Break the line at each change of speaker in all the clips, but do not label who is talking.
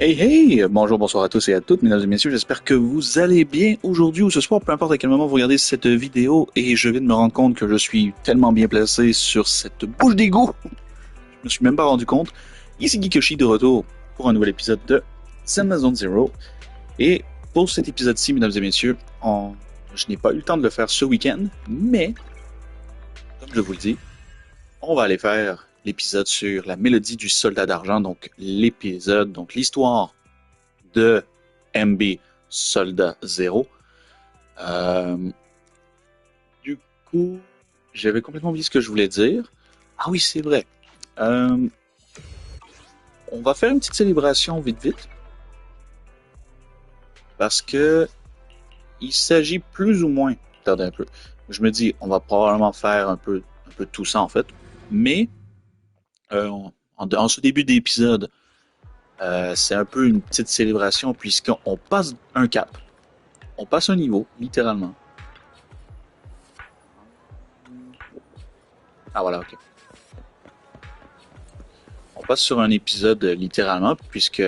Hey hey! Bonjour, bonsoir à tous et à toutes, mesdames et messieurs, j'espère que vous allez bien aujourd'hui ou ce soir, peu importe à quel moment vous regardez cette vidéo, et je viens de me rendre compte que je suis tellement bien placé sur cette bouche d'égout, je me suis même pas rendu compte. Ici GeekYoshii de retour pour un nouvel épisode de Zenless, et pour cet épisode-ci, mesdames et messieurs, je n'ai pas eu le temps de le faire ce week-end, mais, comme je vous le dis, on va aller faire l'épisode sur la mélodie du soldat d'argent, donc l'épisode, donc l'histoire de MB Soldat 0. Du coup, j'avais complètement oublié ce que je voulais dire. Ah oui, c'est vrai. Euh, on va faire une petite célébration vite vite. Parce que il s'agit plus ou moins, attendez un peu. Je me dis, on va probablement faire un peu tout ça en fait. Mais en ce début d'épisode, c'est un peu une petite célébration puisqu'on passe un cap. On passe un niveau, littéralement. Ah voilà, ok. On passe sur un épisode littéralement, puisque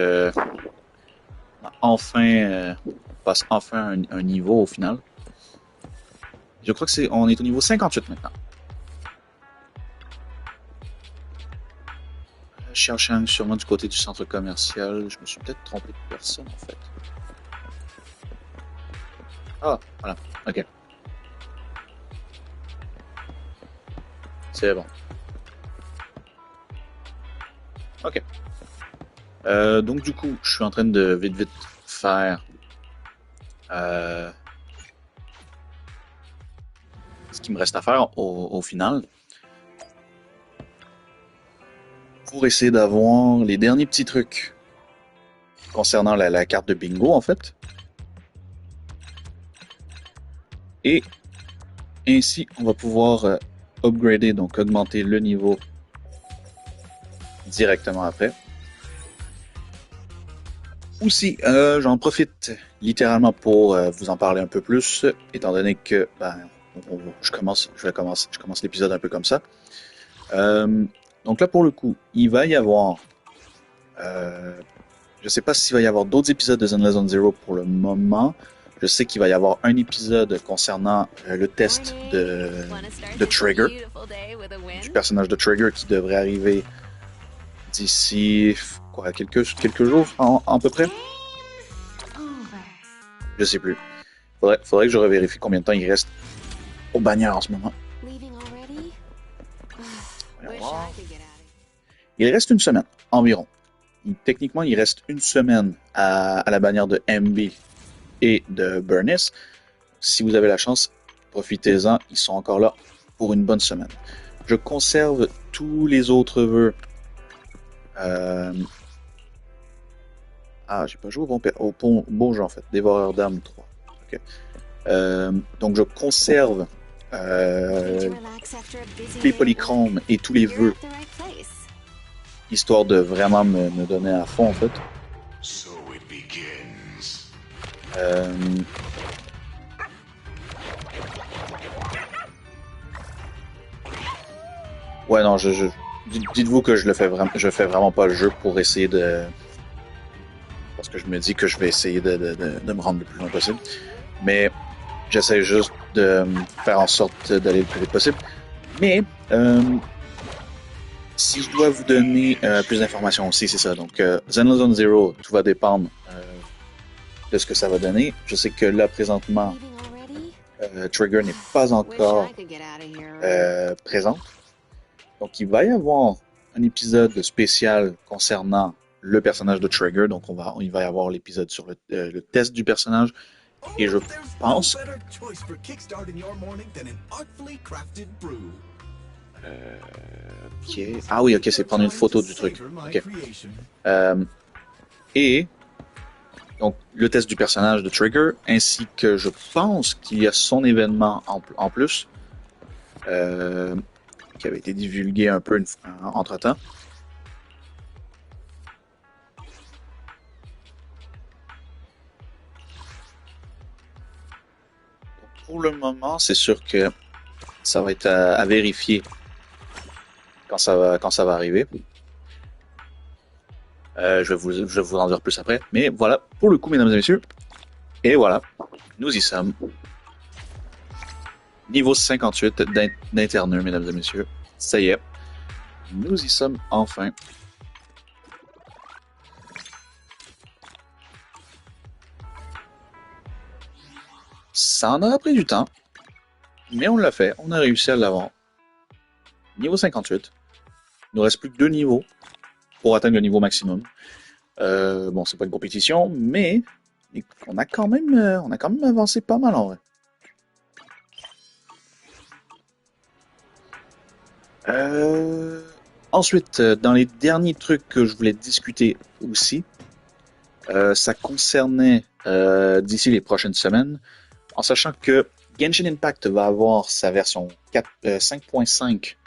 enfin, on passe enfin un niveau au final. Je crois que on est au niveau 58 maintenant. Cherchant sûrement du côté du centre commercial. Je me suis peut-être trompé de personne en fait. Ah, voilà, ok. C'est bon. Ok. Donc du coup, je suis en train de vite faire ce qu'il me reste à faire au final pour essayer d'avoir les derniers petits trucs concernant la carte de bingo en fait. Et ainsi, on va pouvoir upgrader, donc augmenter le niveau directement après. Aussi, j'en profite littéralement pour vous en parler un peu plus, étant donné que je commence l'épisode un peu comme ça. Donc là, pour le coup, il va y avoir, je sais pas s'il va y avoir d'autres épisodes de Zenless pour le moment. Je sais qu'il va y avoir un épisode concernant le test de Trigger, du personnage de Trigger qui devrait arriver d'ici quoi, quelques jours en peu près. Je sais plus. Faudrait que je revérifie combien de temps il reste au bagnard en ce moment. Il reste une semaine environ. Techniquement, il reste une semaine à la bannière de MB et de Burnice. Si vous avez la chance, profitez-en. Ils sont encore là pour une bonne semaine. Je conserve tous les autres vœux. J'ai pas joué au bon jeu en fait. Dévoreur d'âme 3. Okay. Donc je conserve les polychromes et tous les vœux. Histoire de vraiment me donner à fond en fait. Ouais non, dites-vous que je fais vraiment pas le jeu pour essayer de, parce que je me dis que je vais essayer de me rendre le plus loin possible, mais j'essaie juste de faire en sorte d'aller le plus vite possible. Mais si je dois vous donner plus d'informations aussi, c'est ça. Donc Zenless Zero, tout va dépendre de ce que ça va donner. Je sais que là présentement Trigger n'est pas encore présente. Donc il va y avoir un épisode spécial concernant le personnage de Trigger. Donc il va y avoir l'épisode sur le test du personnage. Et je pense... Ok. Ah oui, ok, c'est prendre une photo du truc. Ok. Et donc le test du personnage de Trigger, ainsi que je pense qu'il y a son événement en plus, qui avait été divulgué un peu entre-temps. Pour le moment, c'est sûr que ça va être à vérifier quand ça va arriver. Je vais vous en dire plus après. Mais voilà, pour le coup, mesdames et messieurs. Et voilà, nous y sommes. Niveau 58 d'interneux, mesdames et messieurs. Ça y est, nous y sommes enfin. Ça en a pris du temps, mais on l'a fait. On a réussi à l'avoir. Niveau 58. Il nous reste plus que 2 niveaux pour atteindre le niveau maximum. Bon, c'est pas une compétition, mais on a quand même avancé pas mal en vrai. Euh, Ensuite, dans les derniers trucs que je voulais discuter aussi, ça concernait d'ici les prochaines semaines, en sachant que Genshin Impact va avoir sa version 5.5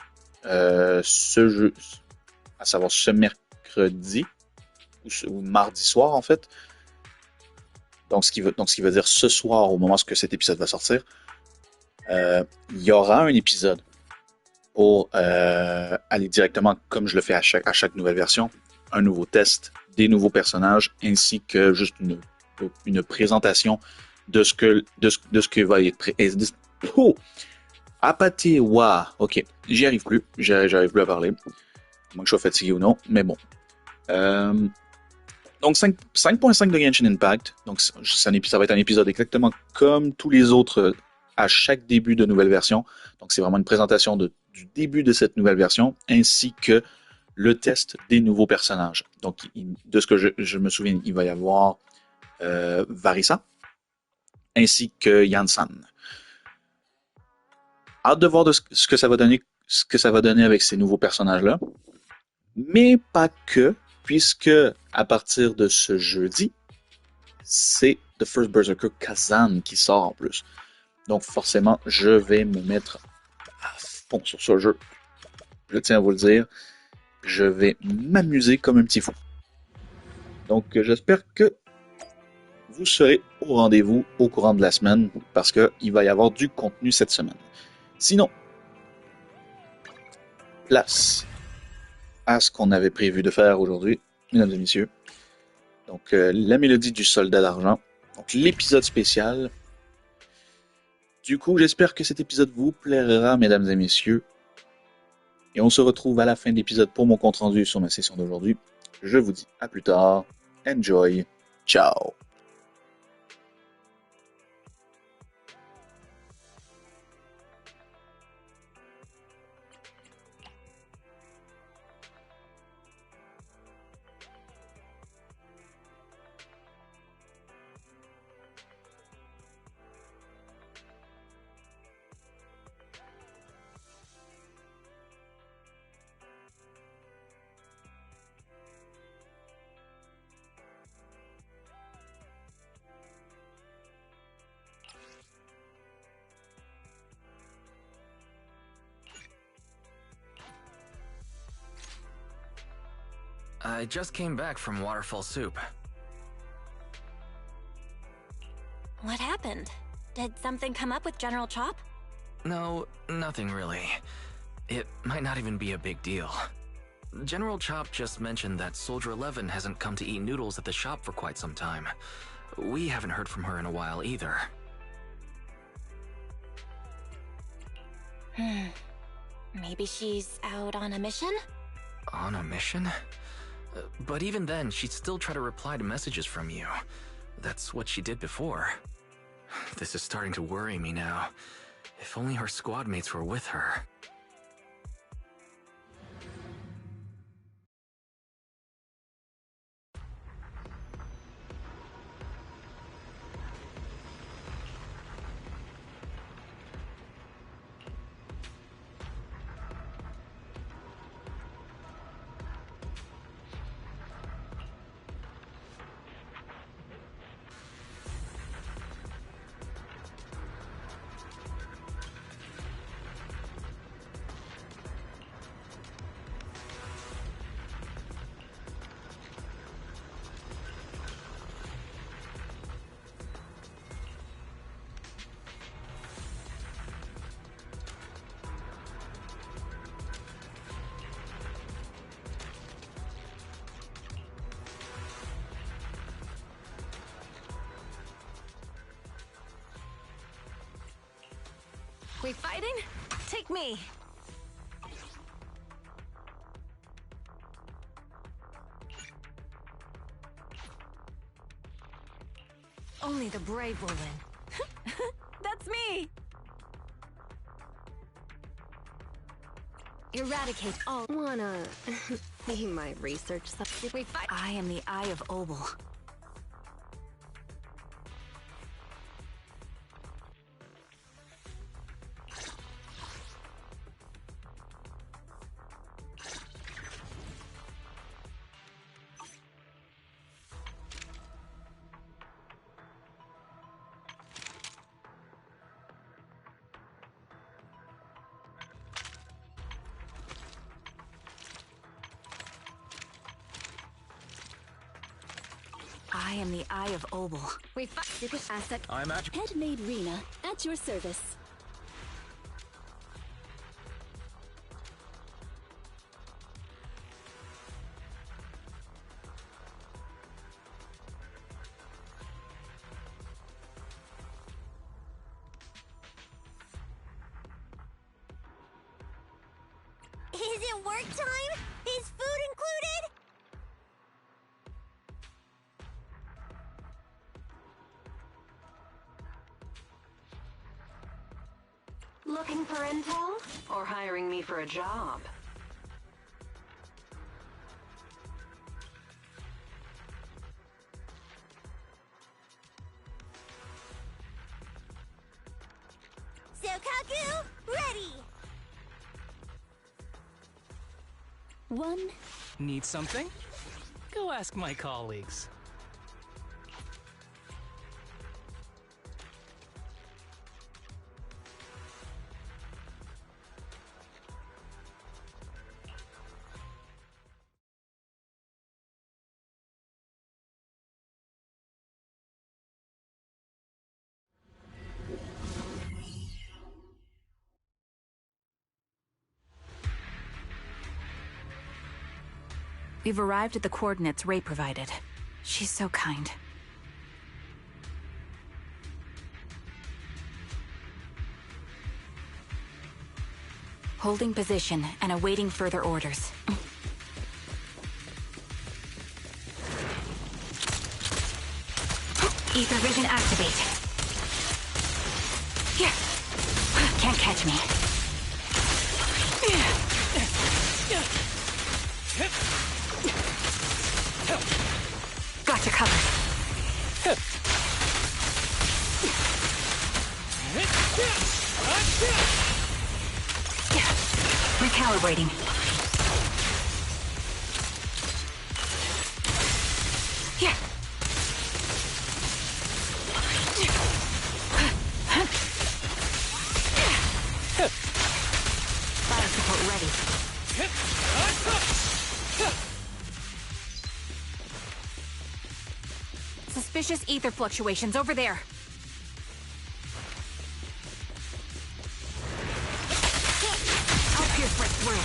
ce jeu, à savoir ce mercredi ou mardi soir en fait. Donc ce qui veut dire ce soir au moment où cet épisode va sortir, il y aura un épisode pour aller directement comme je le fais à chaque nouvelle version, un nouveau test, des nouveaux personnages ainsi que juste une présentation de ce que va être oh! Apathie, waouh, ok, j'y arrive plus, j'arrive plus à parler, moins que je sois fatigué ou non, mais bon. Donc 5.5 de Genshin Impact, donc ça va être un épisode exactement comme tous les autres à chaque début de nouvelle version. Donc c'est vraiment une présentation du début de cette nouvelle version ainsi que le test des nouveaux personnages. Donc de ce que je me souviens, il va y avoir Varissa ainsi que Yansan. Hâte de voir ce que ça va donner, ce que ça va donner avec ces nouveaux personnages-là. Mais pas que, puisque à partir de ce jeudi, c'est The First Berserker Kazan qui sort en plus. Donc forcément, je vais me mettre à fond sur ce jeu. Je tiens à vous le dire, je vais m'amuser comme un petit fou. Donc j'espère que vous serez au rendez-vous au courant de la semaine parce qu'il va y avoir du contenu cette semaine. Sinon, place à ce qu'on avait prévu de faire aujourd'hui, mesdames et messieurs. Donc la mélodie du soldat d'argent, donc l'épisode spécial. Du coup, j'espère que cet épisode vous plaira, mesdames et messieurs. Et on se retrouve à la fin de l'épisode pour mon compte rendu sur ma session d'aujourd'hui. Je vous dis à plus tard. Enjoy. Ciao.
I just came back from Waterfall Soup.
What happened? Did something come up with General Chop?
No, nothing really. It might not even be a big deal. General Chop just mentioned that Soldier 11 hasn't come to eat noodles at the shop for quite some time. We haven't heard from her in a while either.
Maybe she's out on a mission?
On a mission? But even then, she'd still try to reply to messages from you. That's what she did before. This is starting to worry me now. If only her squad mates were with her.
We fighting? Take me. Only the brave will win. That's me! Eradicate all.
Wanna be my research subject?
We fight. I am the Eye of Obel. I am the Eye of Obel.
We fight. Asset.
I'm at.
Head-made Rena, at your service.
Is it work time? Is food included?
Looking for intel? Or hiring me for a job?
Sokaku, ready!
One.
Need something? Go ask my colleagues.
We've arrived at the coordinates Ray provided. She's so kind. Holding position and awaiting further orders. Ether vision activate. Can't catch me. Gotcha covered. Recalibrating. Fire support ready. Suspicious ether fluctuations over there. I'll pierce right through.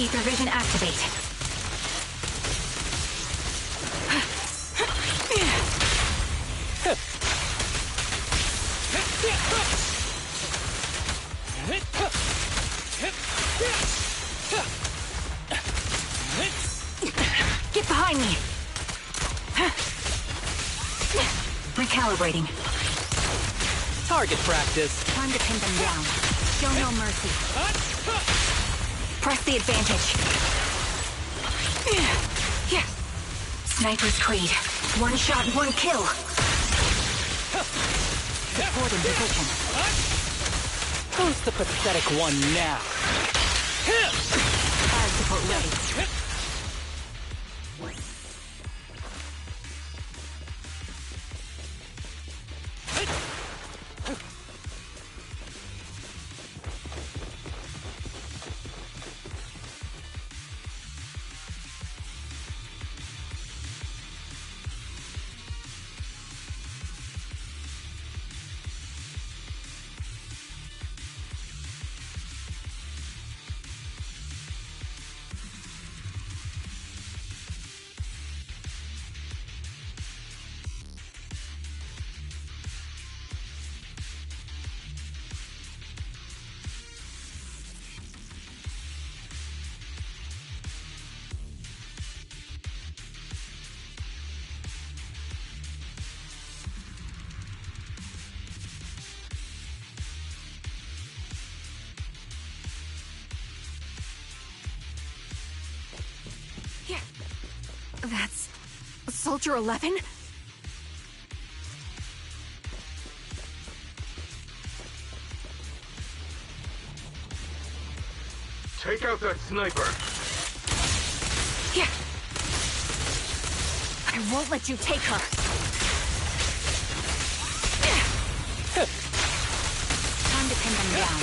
Ether vision activate. Get behind me! Recalibrating.
Target practice.
Time to pin them down. Show no mercy. Press the advantage. Sniper's Creed. One shot, one kill. Support in position.
Who's the pathetic one now?
Fire support ready.
That's... Soldier 11?
Take out that sniper!
Yeah. I won't let you take her. Time to pin them down.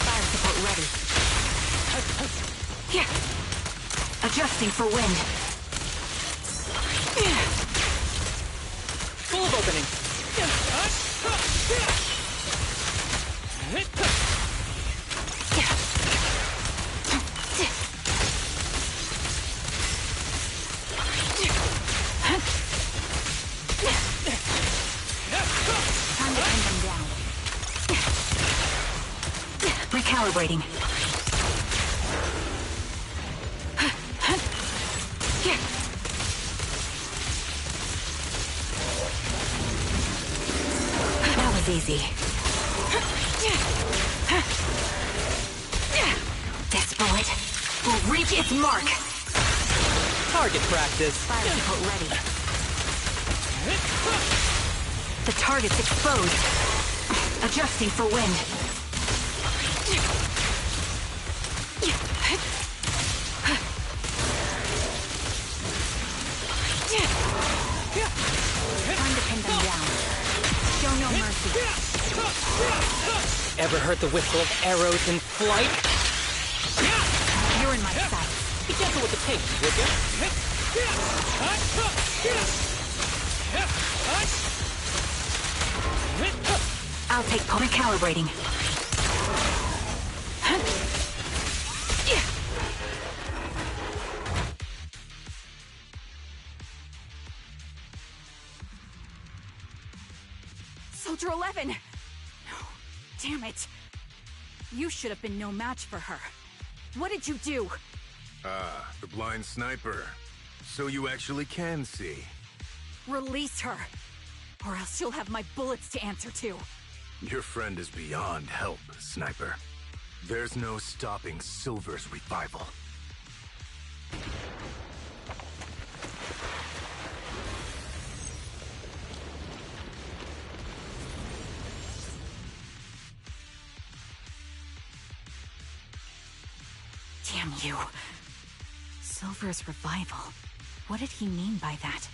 Fire support ready. Adjusting for wind.
Full of opening.
Time to pin them down. Recalibrating. That was easy. This bullet will reach its mark.
Target practice.
Fire support ready. The target's exposed. Adjusting for wind. Time to pin them down. Show no mercy.
Ever heard the whistle of arrows in flight?
You're in my sight.
Be gentle with the pace, would you?
I'll take recalibrating. Soldier 11! No. Damn it. You should have been no match for her. What did you do?
Ah, the blind sniper. So you actually can see.
Release her. Or else you'll have my bullets to answer to.
Your friend is beyond help, Sniper. There's no stopping Silver's revival.
Damn you. Silver's revival. What did he mean by that?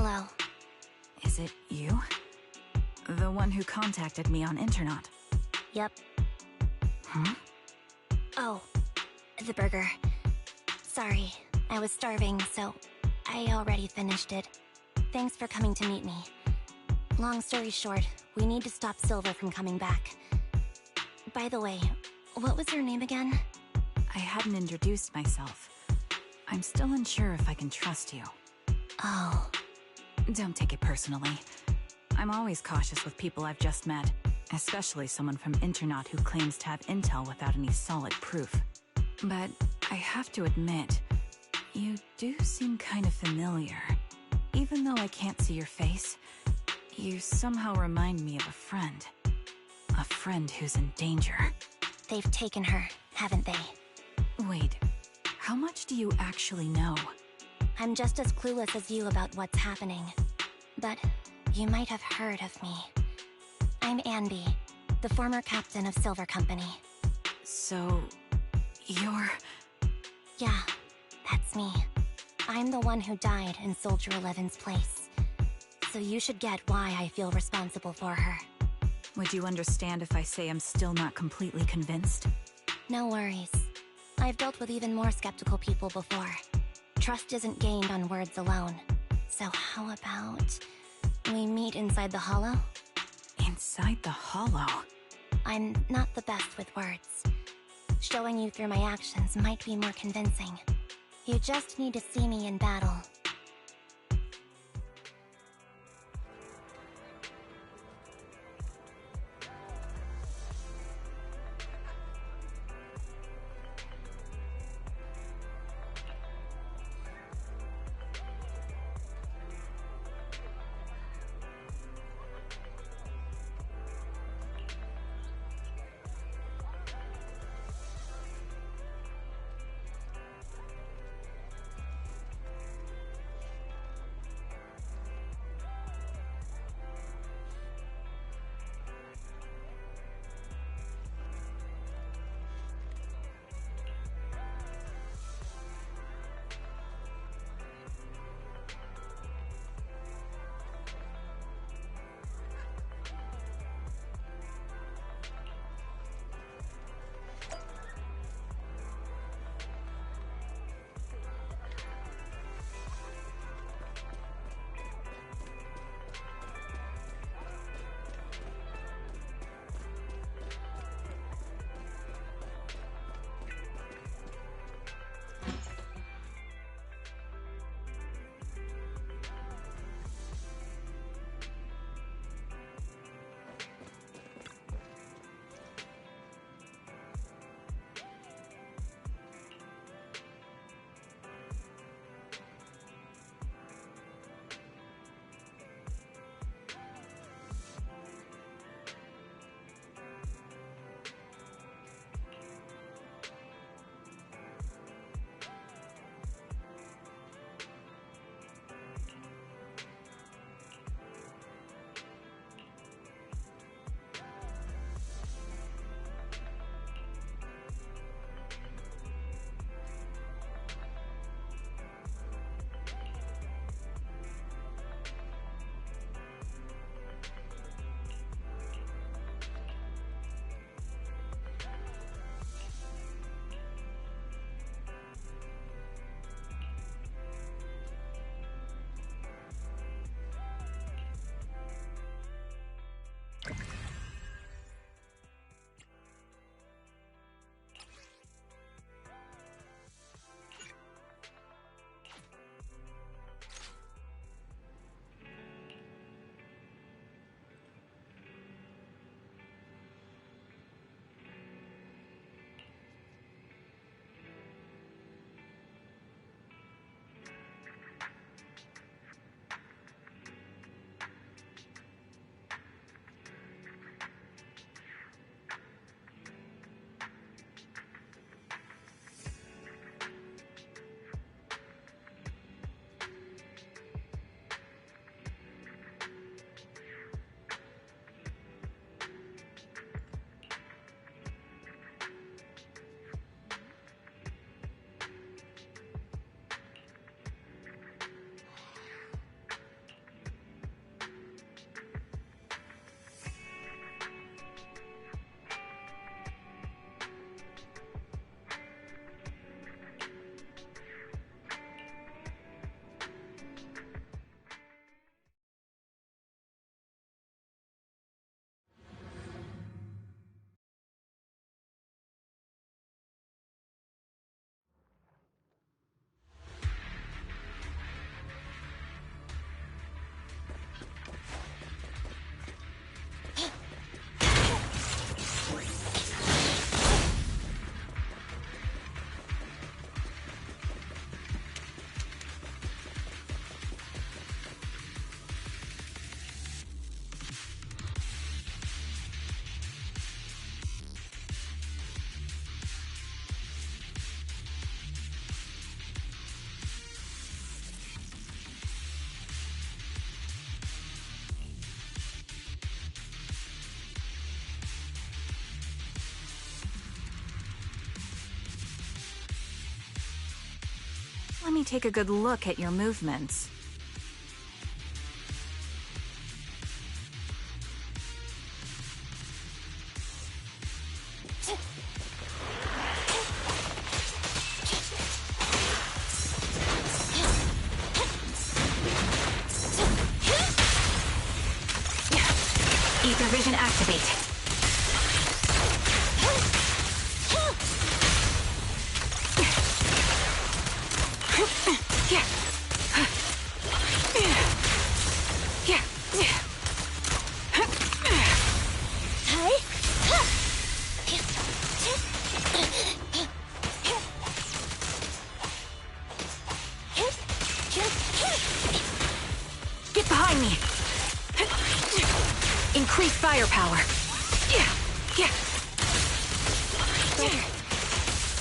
Hello.
Is it you? The one who contacted me on Internet?
Yep.
Hmm?
Oh, the burger. Sorry, I was starving, so I already finished it. Thanks for coming to meet me. Long story short, we need to stop Silver from coming back. By the way, what was your name again?
I hadn't introduced myself. I'm still unsure if I can trust you.
Oh.
Don't take it personally. I'm always cautious with people I've just met, especially someone from Internet who claims to have intel without any solid proof. But I have to admit, you do seem kind of familiar. Even though I can't see your face, you somehow remind me of a friend. A friend who's in danger.
They've taken her, haven't they?
Wait, how much do you actually know?
I'm just as clueless as you about what's happening. But you might have heard of me. I'm Anby, the former captain of Silver Company.
So, you're...
Yeah, that's me. I'm the one who died in Soldier 11's place. So you should get why I feel responsible for her.
Would you understand if I say I'm still not completely convinced?
No worries. I've dealt with even more skeptical people before. Trust isn't gained on words alone. So how about we meet inside the hollow?
Inside the hollow?
I'm not the best with words. Showing you through my actions might be more convincing. You just need to see me in battle.
Let me take a good look at your movements. Ether vision activate. Get behind me. Increase firepower.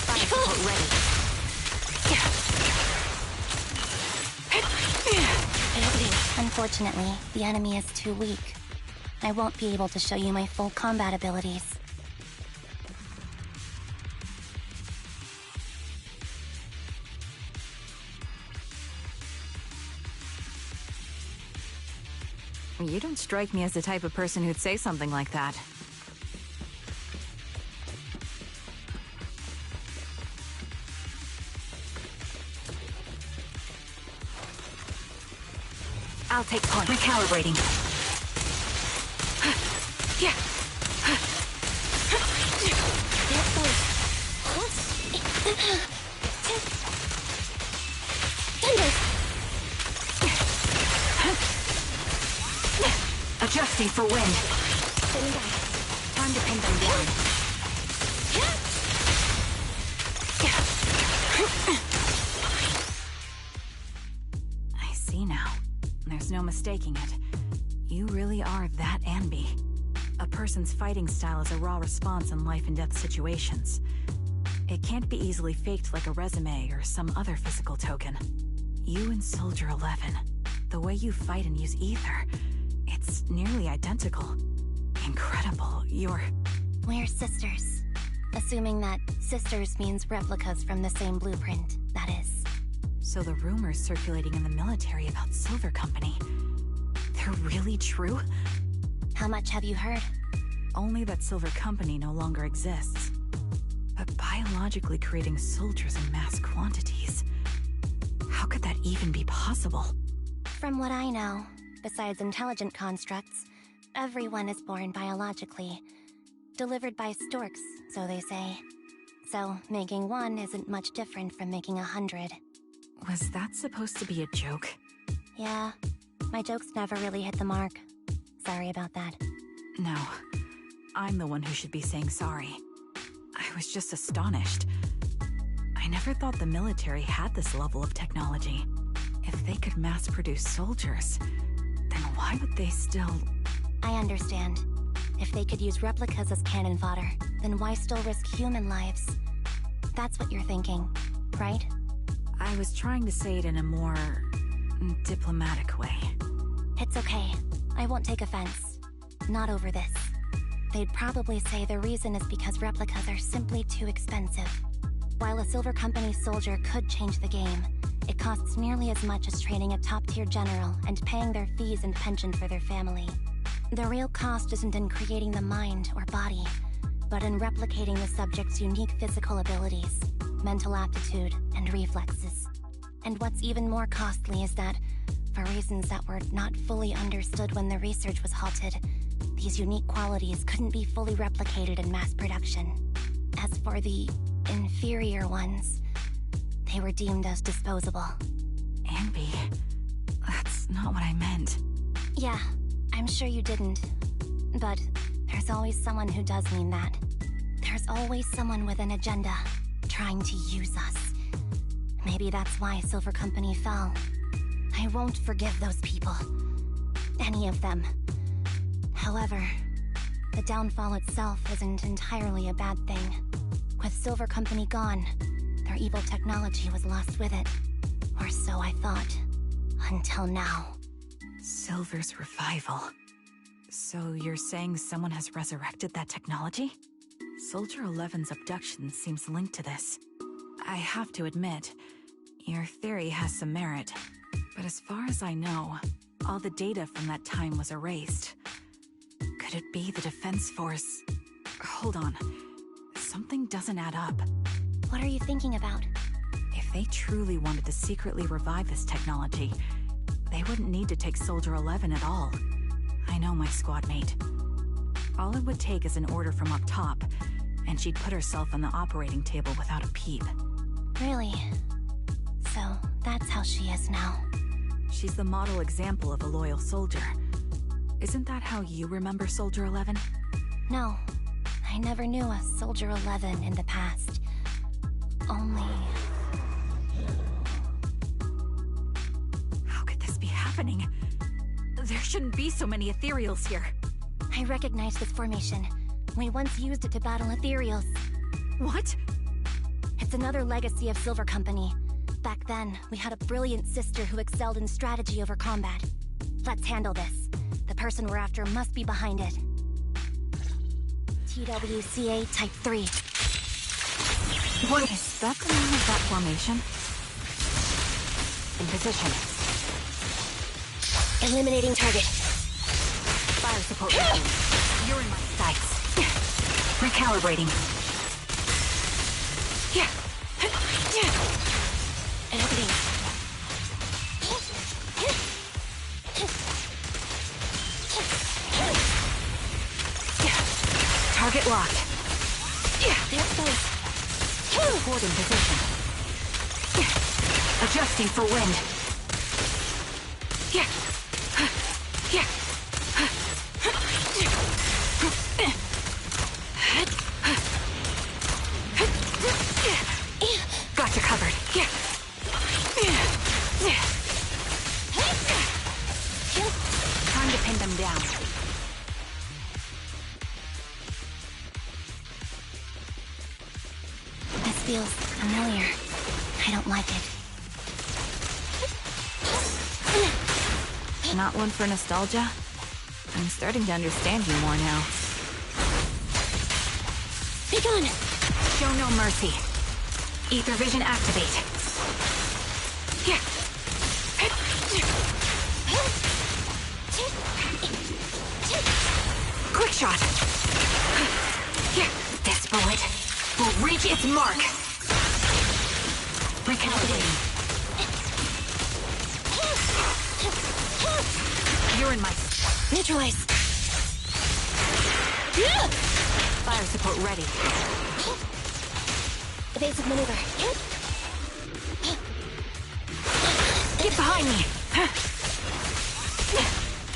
Fire support ready.
Unfortunately, the enemy is too weak. I won't be able to show you my full combat abilities.
You don't strike me as the type of person who'd say something like that. I'll take point. Recalibrating. Adjusting for wind. Time to pin them down. I see now. There's no mistaking it. You really are that Anby. A person's fighting style is a raw response in life and death situations. It can't be easily faked like a resume or some other physical token. You and Soldier 11, the way you fight and use ether, it's nearly identical. Incredible,
We're sisters. Assuming that sisters means replicas from the same blueprint, that is.
So the rumors circulating in the military about Silver Company, they're really true?
How much have you heard?
Only that Silver Company no longer exists. But biologically creating soldiers in mass quantities, how could that even be possible?
From what I know, besides intelligent constructs, everyone is born biologically. Delivered by storks, so they say. So, making one isn't much different from making 100.
Was that supposed to be a joke?
Yeah, my jokes never really hit the mark. Sorry about that.
No, I'm the one who should be saying sorry. I was just astonished. I never thought the military had this level of technology. If they could mass-produce soldiers, then why would they still...
I understand. If they could use replicas as cannon fodder, then why still risk human lives? That's what you're thinking, right?
I was trying to say it in a more... diplomatic way.
It's okay. I won't take offense. Not over this. They'd probably say the reason is because replicas are simply too expensive. While a Silver Company soldier could change the game, it costs nearly as much as training a top-tier general and paying their fees and pension for their family. The real cost isn't in creating the mind or body, but in replicating the subject's unique physical abilities, mental aptitude, and reflexes. And what's even more costly is that, for reasons that were not fully understood when the research was halted, these unique qualities couldn't be fully replicated in mass production. As for the inferior ones, they were deemed as disposable.
Anby, that's not what I meant.
Yeah, I'm sure you didn't. But there's always someone who does mean that. There's always someone with an agenda, trying to use us. Maybe that's why Silver Company fell. I won't forgive those people. Any of them. However, the downfall itself isn't entirely a bad thing. With Silver Company gone, their evil technology was lost with it. Or so I thought. Until now.
Silver's revival. So you're saying someone has resurrected that technology? Soldier 11's abduction seems linked to this. I have to admit, Your theory has some merit, but as far as I know, all the data from that time was erased. Could it be the Defense Force? Hold on. Something doesn't add up.
What are you thinking about?
If they truly wanted to secretly revive this technology, they wouldn't need to take Soldier 11 at all. I know my squad mate. All it would take is an order from up top, and she'd put herself on the operating table without a peep.
Really? So, that's how she is now.
She's the model example of a loyal soldier. Isn't that how you remember Soldier 11?
No, I never knew a Soldier 11 in the past. Only...
How could this be happening? There shouldn't be so many ethereals here.
I recognize this formation. We once used it to battle ethereals.
What?
It's another legacy of Silver Company. Back then, we had a brilliant sister who excelled in strategy over combat. Let's handle this. The person we're after must be behind it. TWCA Type 3.
What is that the name of that formation? In position.
Eliminating target.
Fire support. You're in my sights. Recalibrating.
Opening.
Target locked.
There's both.
Support in position. Adjusting for wind. Got you covered. Time to pin them down.
This feels familiar. I don't like it.
Not one for nostalgia? I'm starting to understand you more now.
Be gone!
Show no mercy. Ether vision activate. Quick shot. This bullet will reach its mark. Recalibrating. You're in my...
Neutralize!
Fire support ready.
Evasive maneuver.
Get behind me!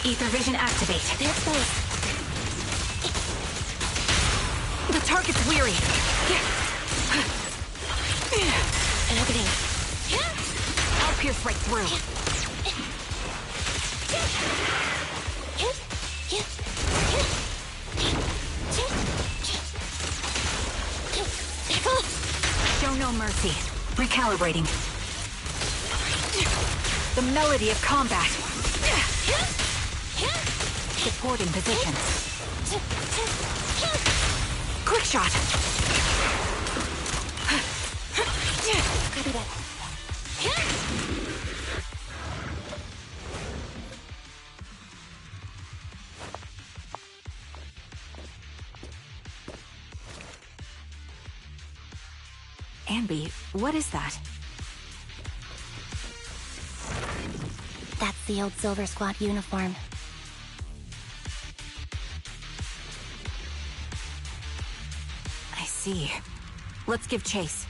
Ether vision activate.
There's both.
The target's weary.
Opening.
I'll pierce right through. Show no mercy. Recalibrating. The melody of combat. Support in position. Quick shot.
Copy that.
Anby, what is that?
That's the old Silver Squad uniform.
I see. Let's give chase.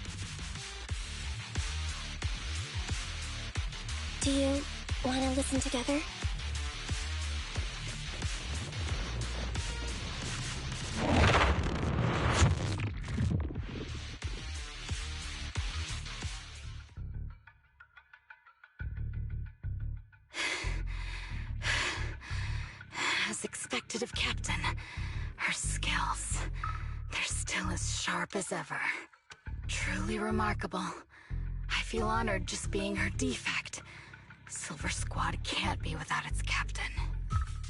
Do you want to listen together?
As expected of Captain, her skills, they're still as sharp as ever. Truly remarkable. I feel honored just being her defect. Silver Squad can't be without its captain.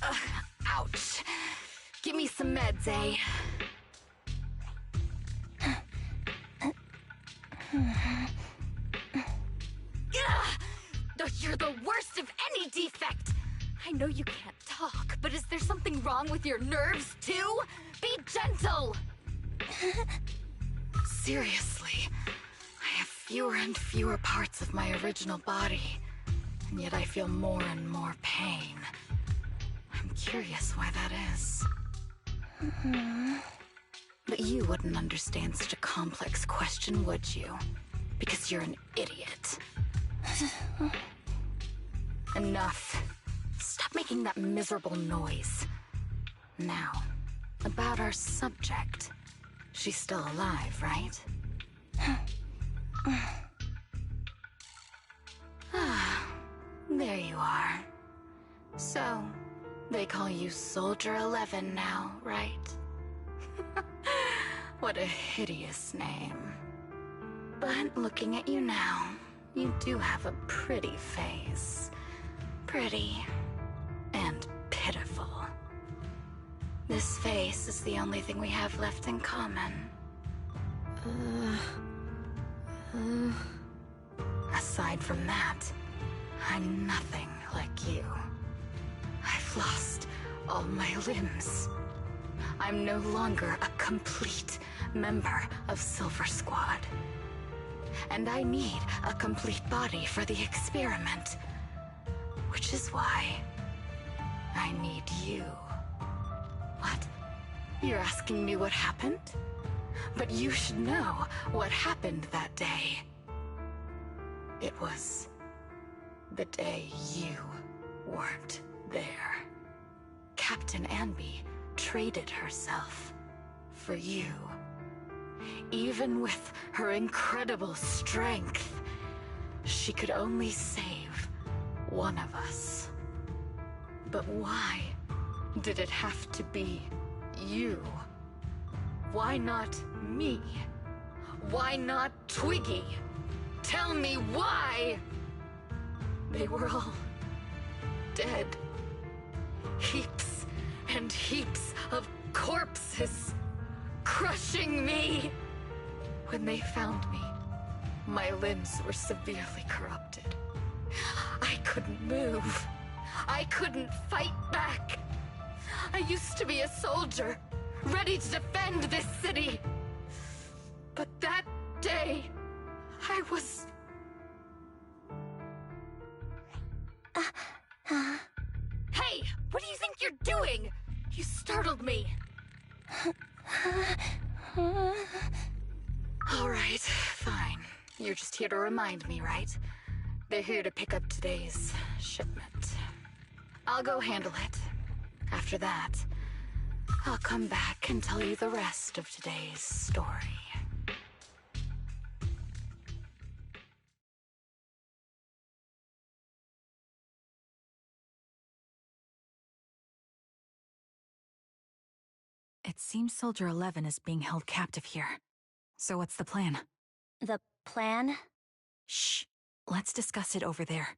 Ugh, ouch. Give me some meds, eh?
You're the worst of any defect! I know you can't talk, but is there something wrong with your nerves, too? Be gentle! Seriously, I have fewer and fewer parts of my original body, and yet I feel more and more pain. I'm curious why that is. But you wouldn't understand such a complex question, would you? Because you're an idiot. Enough. Stop making that miserable noise. Now, about our subject. She's still alive, right? There you are. So, they call you Soldier 11 now, right? What a hideous name. But looking at you now, you do have a pretty face. Pretty and pitiful. This face is the only thing we have left in common. Aside from that, I'm nothing like you. I've lost all my limbs. I'm no longer a complete member of Silver Squad. And I need a complete body for the experiment. Which is why I need you. What? You're asking me what happened? But you should know what happened that day. It was the day you weren't there. Captain Anby traded herself for you. Even with her incredible strength, she could only save one of us. But why did it have to be you? Why not me? Why not Twiggy? Tell me why! They were all dead. Heaps and heaps of corpses crushing me. When they found me, my limbs were severely corrupted. I couldn't move. I couldn't fight back. I used to be a soldier, ready to defend this city. But that day, I was... Hey, what do you think you're doing? You startled me. All right, fine. You're just here to remind me, right? They're here to pick up today's shipment. I'll go handle it. After that, I'll come back and tell you the rest of today's story.
It seems Soldier 11 is being held captive here. So what's the plan?
The plan?
Shh. Let's discuss it over there.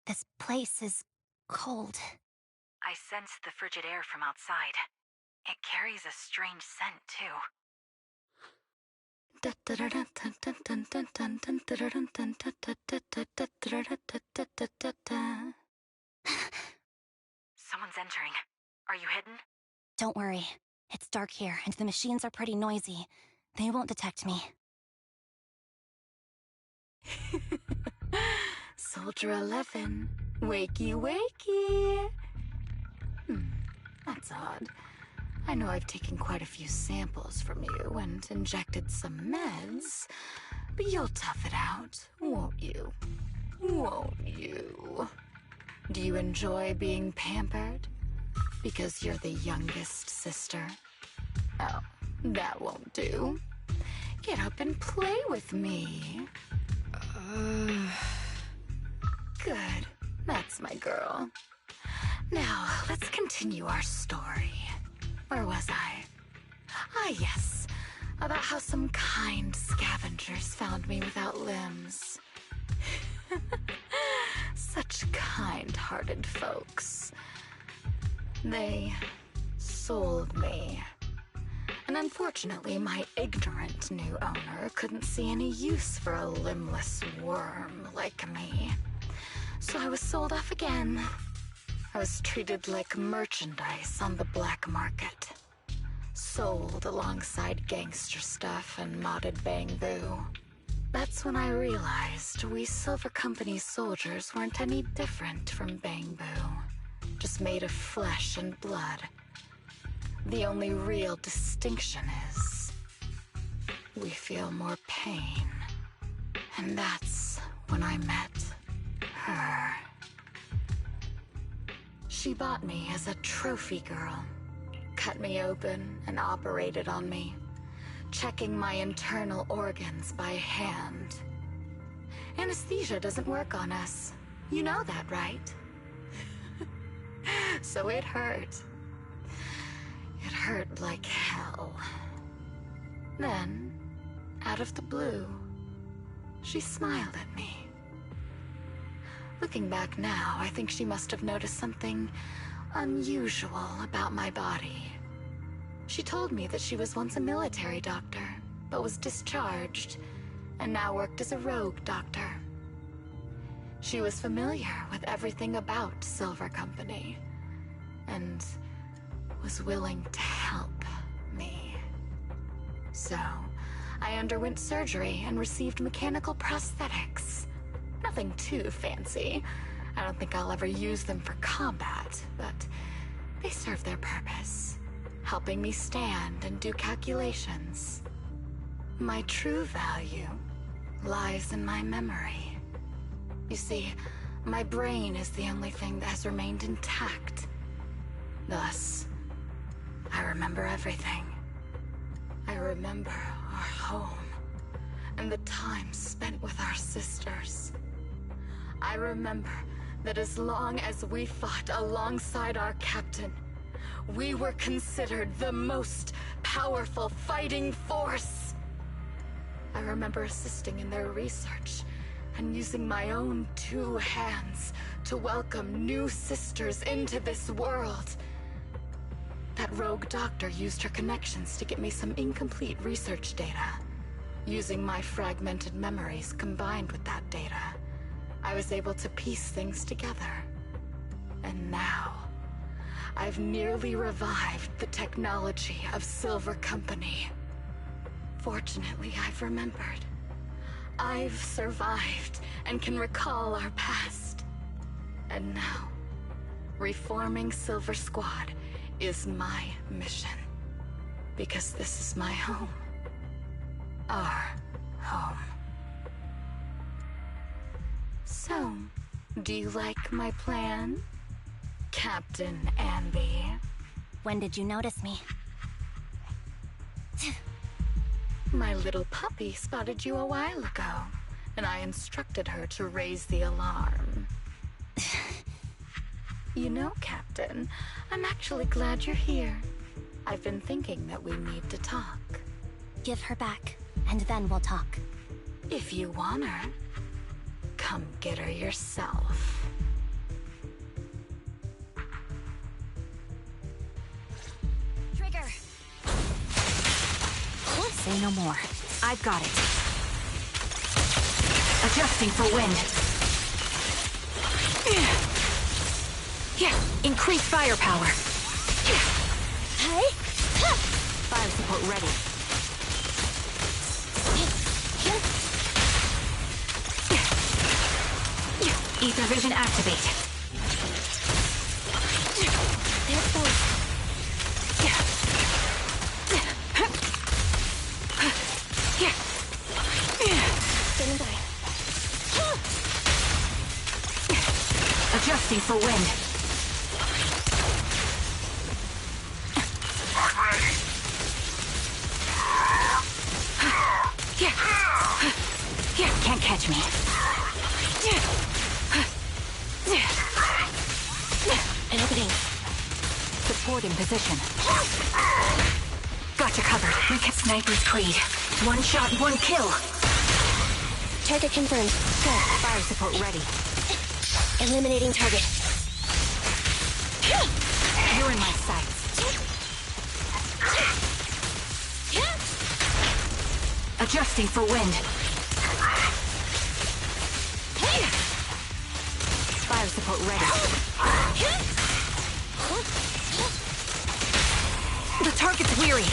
This place is cold.
I sensed the frigid air from outside. It carries a strange scent, too. Someone's entering. Are you hidden?
Don't worry. It's dark here, and the machines are pretty noisy. They won't detect me.
Soldier 11, wakey wakey. That's odd. I know I've taken quite a few samples from you and injected some meds, but you'll tough it out, won't you? Won't you? Do you enjoy being pampered? Because you're the youngest sister? Oh, that won't do. Get up and play with me. Good. That's my girl. Now, let's continue our story. Where was I? Ah, yes. About how some kind scavengers found me without limbs. Such kind-hearted folks. They sold me. And unfortunately, my ignorant new owner couldn't see any use for a limbless worm like me. So I was sold off again. I was treated like merchandise on the black market. Sold alongside gangster stuff and modded bamboo. That's when I realized we Silver Company soldiers weren't any different from bamboo. Just made of flesh and blood. The only real distinction is we feel more pain. And that's when I met her. She bought me as a trophy girl, cut me open and operated on me, checking my internal organs by hand. Anesthesia doesn't work on us. You know that, right? So it hurt. It hurt like hell. Then, out of the blue, she smiled at me. Looking back now, I think she must have noticed something unusual about my body. She told me that she was once a military doctor, but was discharged, and now worked as a rogue doctor. She was familiar with everything about Silver Company, and was willing to help me. So, I underwent surgery and received mechanical prosthetics. Nothing too fancy. I don't think I'll ever use them for combat, but they serve their purpose, helping me stand and do calculations. My true value lies in my memory. You see, my brain is the only thing that has remained intact. Thus, I remember everything. I remember our home and the time spent with our sisters. I remember that as long as we fought alongside our captain, we were considered the most powerful fighting force. I remember assisting in their research and using my own 2 hands to welcome new sisters into this world. That rogue doctor used her connections to get me some incomplete research data. Using my fragmented memories combined with that data, I was able to piece things together. And now, I've nearly revived the technology of Silver Company. Fortunately, I've remembered. I've survived and can recall our past. And now, reforming Silver Squad is my mission. Because this is my home. Our home. So, do you like my plan, Captain Anby?
When did you notice me?
My little puppy spotted you a while ago, and I instructed her to raise the alarm. You know, Captain, I'm actually glad you're here. I've been thinking that we need to talk.
Give her back, and then we'll talk.
If you want her, come get her yourself.
Trigger!
Say no more. I've got it. Adjusting for wind. Increase firepower. Fire support ready. Ether vision activate.
There's both. Standing by.
Adjusting for wind.
I'm ready.
Can't catch me.
An opening.
Support in position. Gotcha covered. Sniper's Creed. One shot, one kill.
Target confirmed. Good.
Fire support ready.
Eliminating target.
You're in my sights. Adjusting for wind. Fire support ready. The target's weary.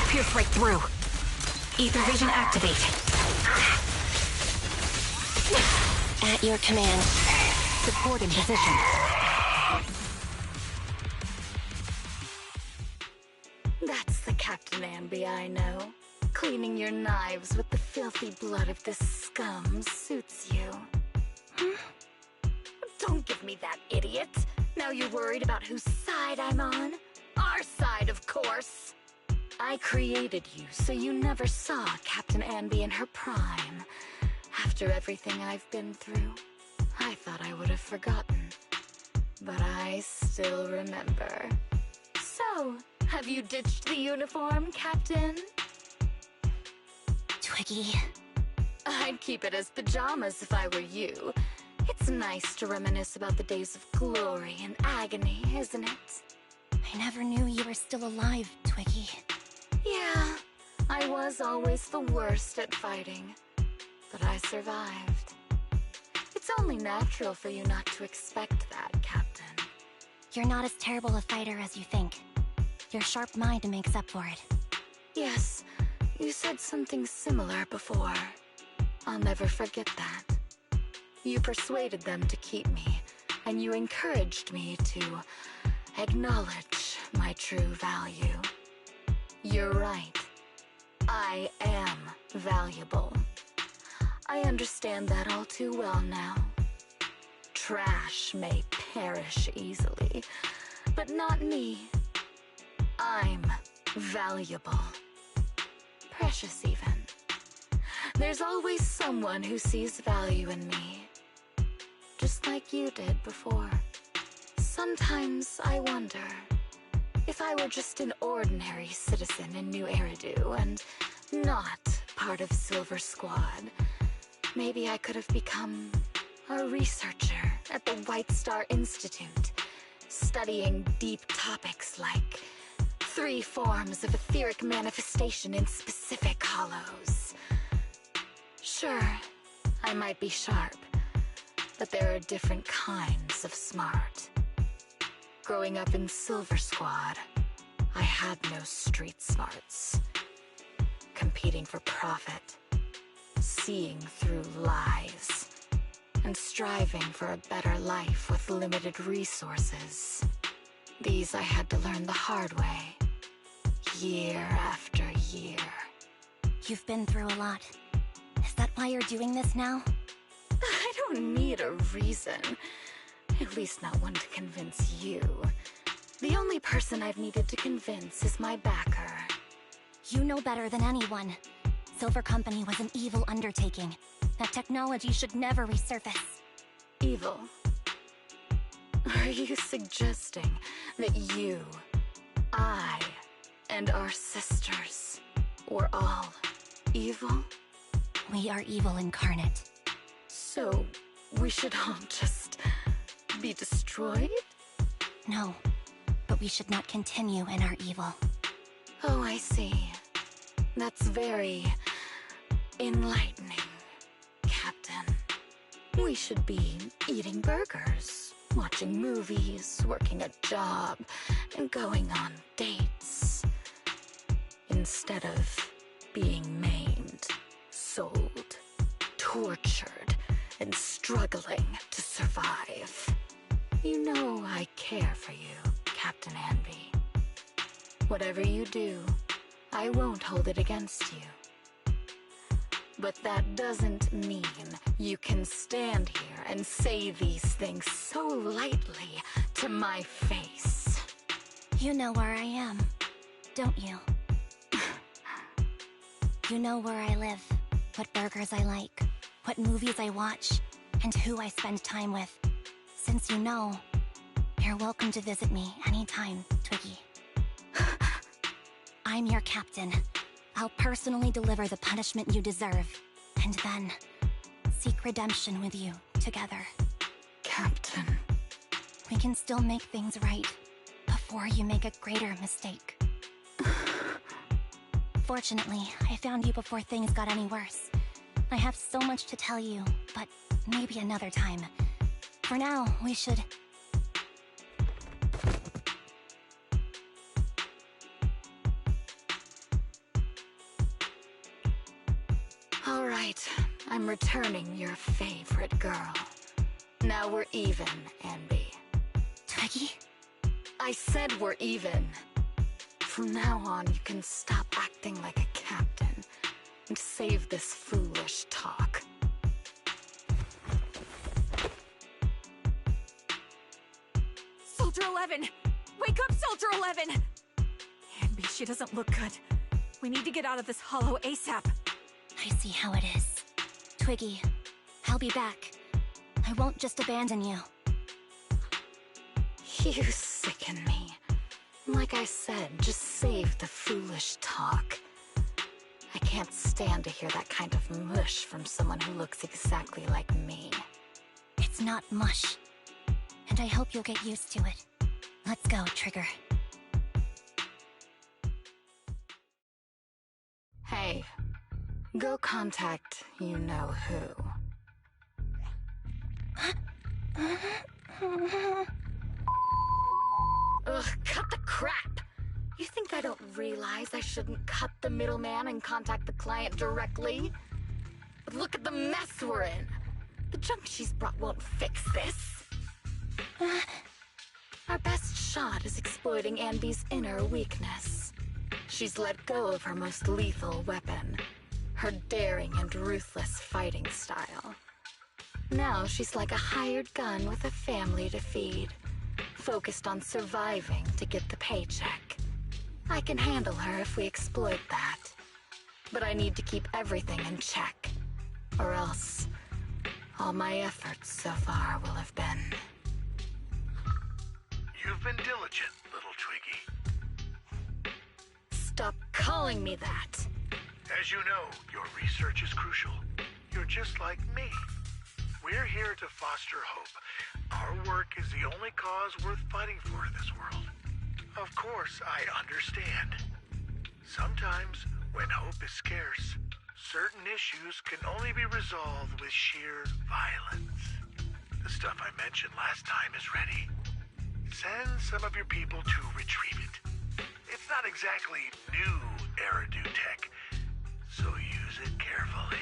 Pierce right through. Ether vision activate.
At your command.
Support in position.
That's the Captain Anby I know. Cleaning your knives with the filthy blood of this scum suits you. Don't give me that, idiot. Now you're worried about whose side I'm on? Our side, of course. I created you so you never saw Captain Anby in her prime. After everything I've been through, I thought I would have forgotten. But I still remember. So, have you ditched the uniform, Captain?
Twiggy.
I'd keep it as pajamas if I were you. It's nice to reminisce about the days of glory and agony, isn't it?
I never knew you were still alive, Twiggy.
Yeah, I was always the worst at fighting. But I survived. It's only natural for you not to expect that, Captain.
You're not as terrible a fighter as you think. Your sharp mind makes up for it.
Yes, you said something similar before. I'll never forget that. You persuaded them to keep me, and you encouraged me to acknowledge my true value. You're right. I am valuable. I understand that all too well now. Trash may perish easily, but not me. I'm valuable. Precious even. There's always someone who sees value in me. Just like you did before. Sometimes I wonder if I were just an ordinary citizen in New Eridu and not part of Silver Squad, maybe I could have become a researcher at the White Star Institute, studying deep topics like 3 forms of etheric manifestation in specific hollows. Sure, I might be sharp, but there are different kinds of smart. Growing up in Silver Squad, I had no street smarts. Competing for profit, seeing through lies, and striving for a better life with limited resources. These I had to learn the hard way, year after year.
You've been through a lot. Is that why you're doing this now?
I don't need a reason. At least not one to convince you. The only person I've needed to convince is my backer.
You know better than anyone. Silver Company was an evil undertaking. That technology should never resurface.
Evil? Are you suggesting that you, I, and our sisters were all evil?
We are evil incarnate.
So, we should all just be destroyed?
No, but we should not continue in our evil.
Oh, I see. That's very enlightening, Captain. We should be eating burgers, watching movies, working a job, and going on dates. Instead of being maimed, sold, tortured, and struggling to survive. You know I care for you, Captain Anby. Whatever you do, I won't hold it against you. But that doesn't mean you can stand here and say these things so lightly to my face.
You know where I am, don't you? You know where I live, what burgers I like, what movies I watch, and who I spend time with. Since you know, you're welcome to visit me anytime, Twiggy. I'm your captain. I'll personally deliver the punishment you deserve, and then seek redemption with you together.
Captain.
We can still make things right before you make a greater mistake. Fortunately, I found you before things got any worse. I have so much to tell you, but maybe another time. For now, we should...
All right, I'm returning your favorite girl. Now we're even, Anby.
Twiggy?
I said we're even. From now on, you can stop acting like a captain and save this foolish talk.
Soldier 11! Wake up, Soldier 11! Anby, she doesn't look good. We need to get out of this hollow ASAP.
I see how it is. Twiggy, I'll be back. I won't just abandon you.
You sicken me. Like I said, just save the foolish talk. I can't stand to hear that kind of mush from someone who looks exactly like me.
It's not mush. And I hope you'll get used to it. Let's go, Trigger.
Hey, go contact you-know-who. Ugh, cut the crap! You think I don't realize I shouldn't cut the middleman and contact the client directly? But look at the mess we're in! The junk she's brought won't fix this. Our best shot is exploiting Anby's inner weakness. She's let go of her most lethal weapon, her daring and ruthless fighting style. Now she's like a hired gun with a family to feed, focused on surviving to get the paycheck. I can handle her if we exploit that. But I need to keep everything in check, or else all my efforts so far will have been...
You've been diligent, little Twiggy.
Stop calling me that!
As you know, your research is crucial. You're just like me. We're here to foster hope. Our work is the only cause worth fighting for in this world. Of course, I understand. Sometimes, when hope is scarce, certain issues can only be resolved with sheer violence. The stuff I mentioned last time is ready. Send some of your people to retrieve it. It's not exactly new Eridu tech, so use it carefully.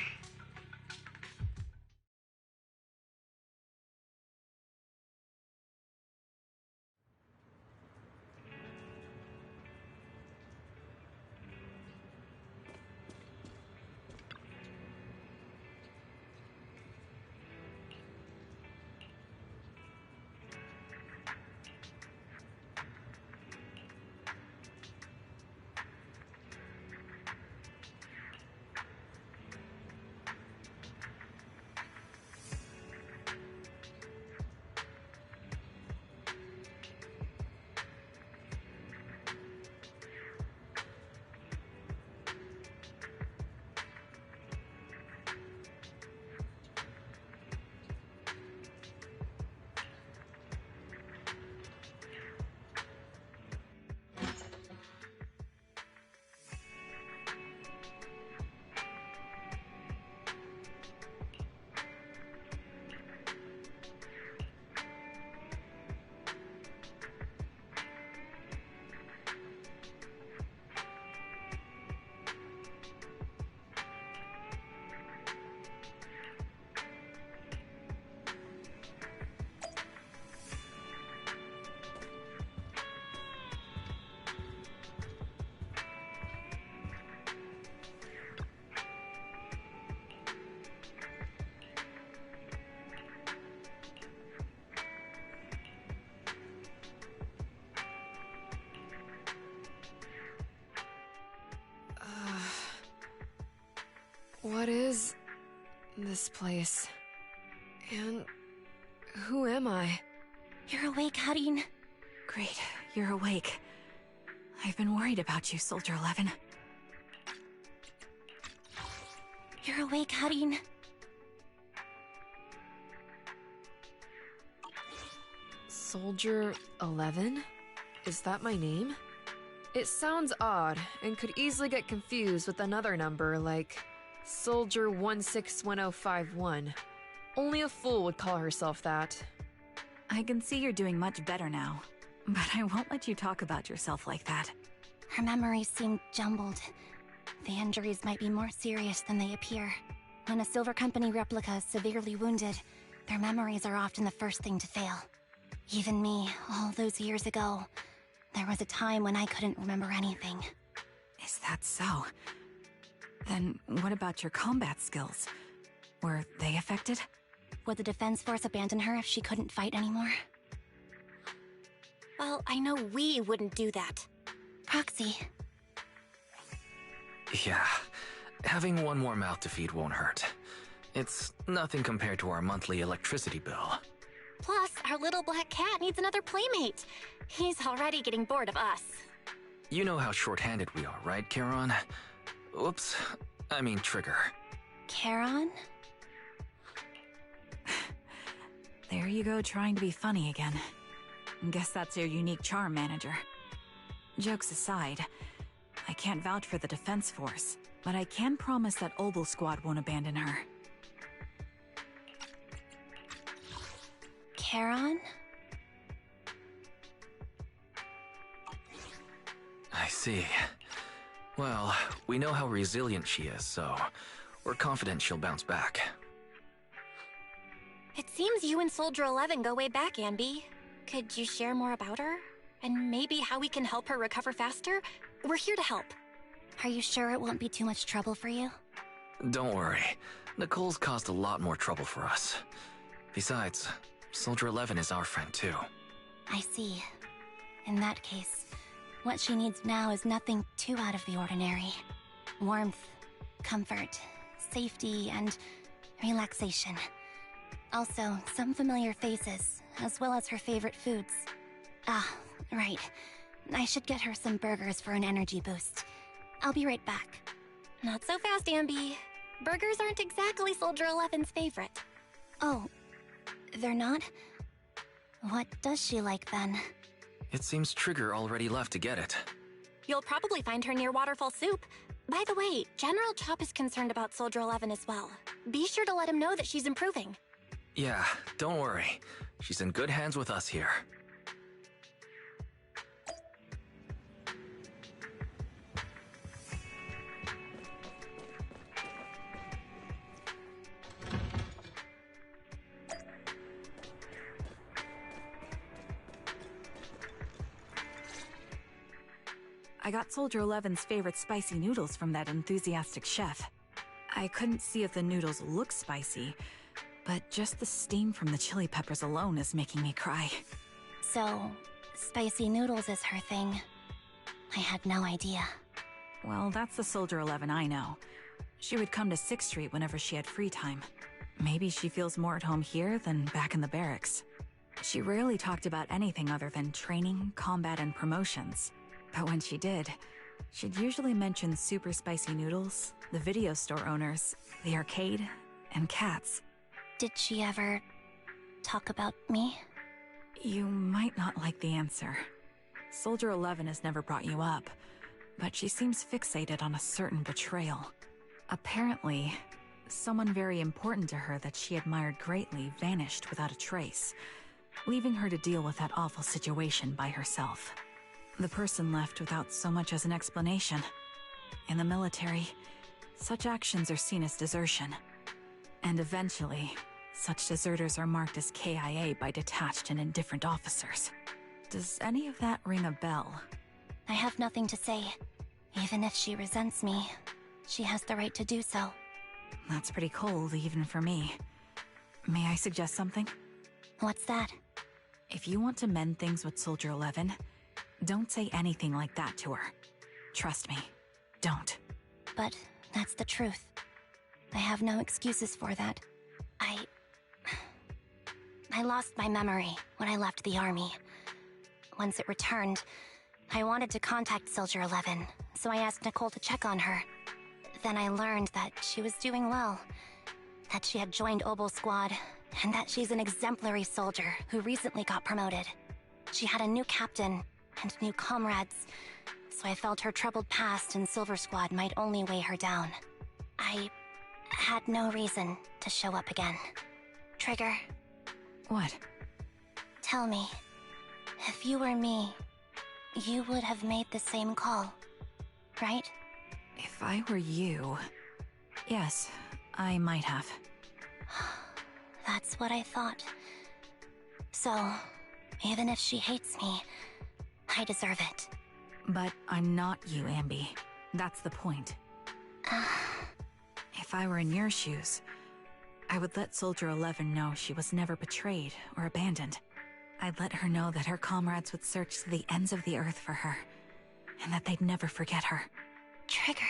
What is this place? And who am I?
You're awake, Harin.
Great, you're awake. I've been worried about you, Soldier 11.
You're awake, Harin.
Soldier 11? Is that my name? It sounds odd and could easily get confused with another number like Soldier 161051. Only a fool would call herself that.
I can see you're doing much better now, but I won't let you talk about yourself like that.
Her memories seem jumbled. The injuries might be more serious than they appear. When a Silver Company replica is severely wounded, their memories are often the first thing to fail. Even me, all those years ago, there was a time when I couldn't remember anything.
Is that so? Then what about your combat skills? Were they affected?
Would the Defense Force abandon her if she couldn't fight anymore? Well, I know we wouldn't do that. Proxy.
Yeah, having one more mouth to feed won't hurt. It's nothing compared to our monthly electricity bill.
Plus, our little black cat needs another playmate. He's already getting bored of us.
You know how short-handed we are, right, Charon? Whoops, I mean Trigger.
Charon?
There you go, trying to be funny again. Guess that's your unique charm, Manager. Jokes aside, I can't vouch for the Defense Force, but I can promise that Obel Squad won't abandon her.
Charon?
I see. Well, we know how resilient she is, so we're confident she'll bounce back.
It seems you and Soldier 11 go way back, Anby. Could you share more about her? And maybe how we can help her recover faster? We're here to help. Are you sure it won't be too much trouble for you?
Don't worry. Nicole's caused a lot more trouble for us. Besides, Soldier 11 is our friend too.
I see. In that case, what she needs now is nothing too out of the ordinary. Warmth, comfort, safety, and relaxation. Also, some familiar faces, as well as her favorite foods. Ah, right. I should get her some burgers for an energy boost. I'll be right back. Not so fast, Anby. Burgers aren't exactly Soldier 11's favorite. Oh, they're not? What does she like then?
It seems Trigger already left to get it.
You'll probably find her near Waterfall Soup. By the way, General Chop is concerned about Soldier 11 as well. Be sure to let him know that she's improving.
Yeah, don't worry. She's in good hands with us here.
I got Soldier 11's favorite spicy noodles from that enthusiastic chef. I couldn't see if the noodles look spicy, but just the steam from the chili peppers alone is making me cry.
So, spicy noodles is her thing. I had no idea.
Well, that's the Soldier 11 I know. She would come to 6th Street whenever she had free time. Maybe she feels more at home here than back in the barracks. She rarely talked about anything other than training, combat, and promotions. But when she did, she'd usually mention super spicy noodles, the video store owners, the arcade, and cats.
Did she ever talk about me?
You might not like the answer. Soldier 11 has never brought you up, but she seems fixated on a certain betrayal. Apparently, someone very important to her that she admired greatly vanished without a trace, leaving her to deal with that awful situation by herself. The person left without so much as an explanation. In the military, such actions are seen as desertion. And eventually, such deserters are marked as KIA by detached and indifferent officers. Does any of that ring a bell?
I have nothing to say. Even if she resents me, she has the right to do so.
That's pretty cold, even for me. May I suggest something?
What's that?
If you want to mend things with Soldier 11, don't say anything like that to her. Trust me, don't.
But that's the truth. I have no excuses for that. I lost my memory when I left the army. Once it returned, I wanted to contact Soldier 11, so I asked Nicole to check on her. Then I learned that she was doing well, that she had joined Obel Squad, and that she's an exemplary soldier who recently got promoted. She had a new captain and new comrades, so I felt her troubled past in Silver Squad might only weigh her down. I had no reason to show up again. Trigger.
What?
Tell me, if you were me, you would have made the same call, right?
If I were you... Yes, I might have.
That's what I thought. So, even if she hates me, I deserve it.
But I'm not you, Ambi. That's the point. If I were in your shoes, I would let Soldier 11 know she was never betrayed or abandoned. I'd let her know that her comrades would search to the ends of the earth for her, and that they'd never forget her.
Trigger,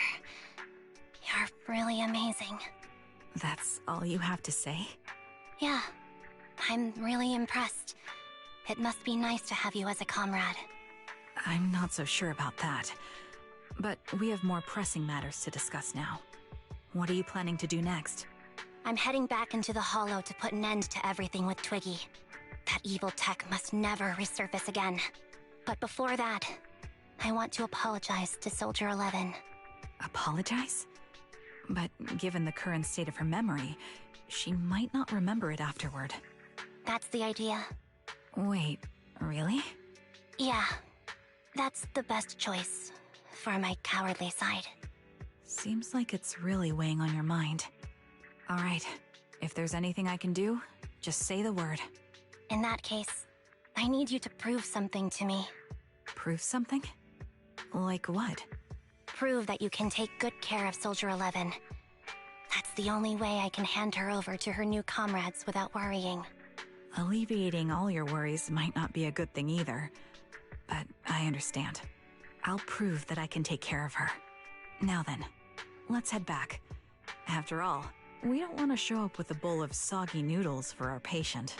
you're really amazing.
That's all you have to say?
Yeah, I'm really impressed. It must be nice to have you as a comrade.
I'm not so sure about that. But we have more pressing matters to discuss now. What are you planning to do next?
I'm heading back into the Hollow to put an end to everything with Twiggy. That evil tech must never resurface again. But before that, I want to apologize to Soldier 11.
Apologize? But given the current state of her memory, she might not remember it afterward.
That's the idea.
Wait, really?
Yeah, that's the best choice for my cowardly side.
Seems like it's really weighing on your mind. All right, if there's anything I can do, just say the word.
In that case, I need you to prove something to me.
Prove something? Like what?
Prove that you can take good care of Soldier 11. That's the only way I can hand her over to her new comrades without worrying.
Alleviating all your worries might not be a good thing either, but I understand. I'll prove that I can take care of her. Now then, let's head back. After all, we don't want to show up with a bowl of soggy noodles for our patient.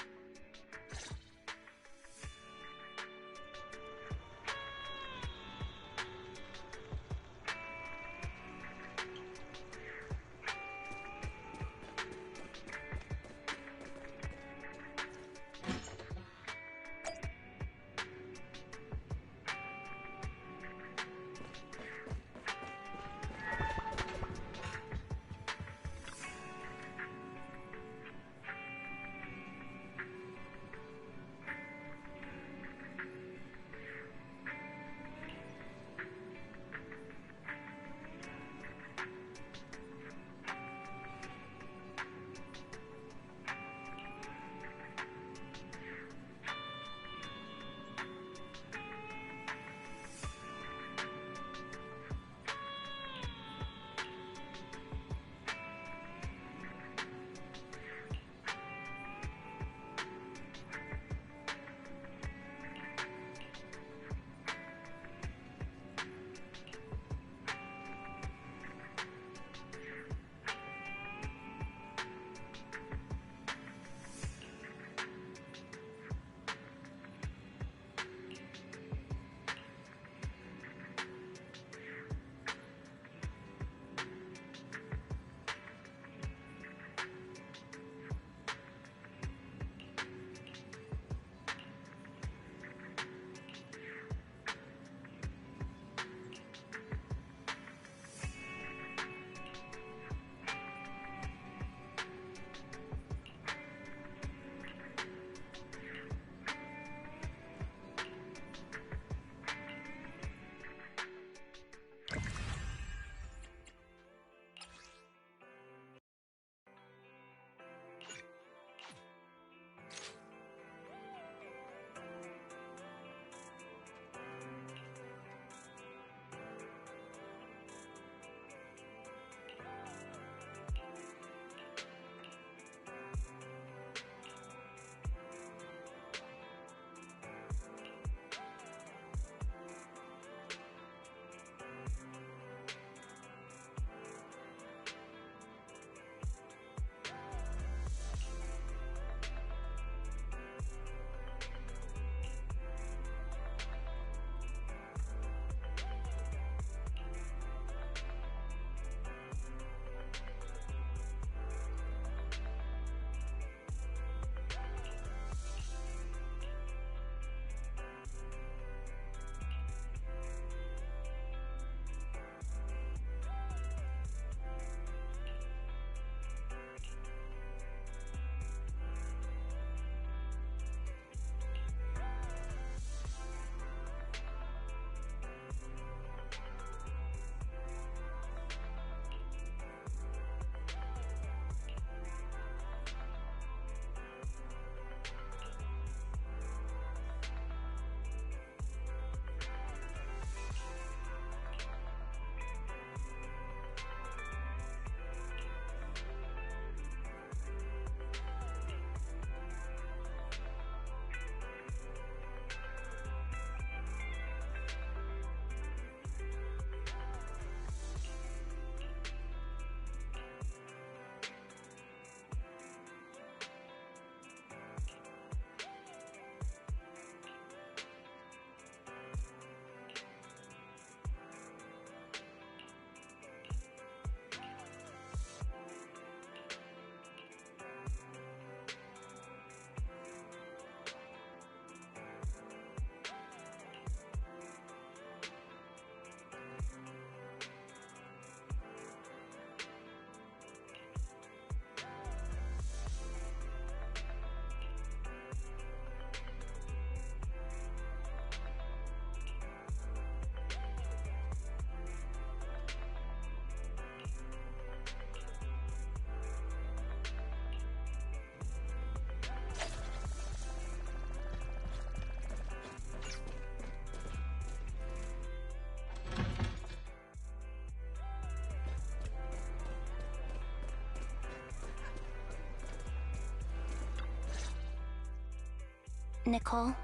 Nicole.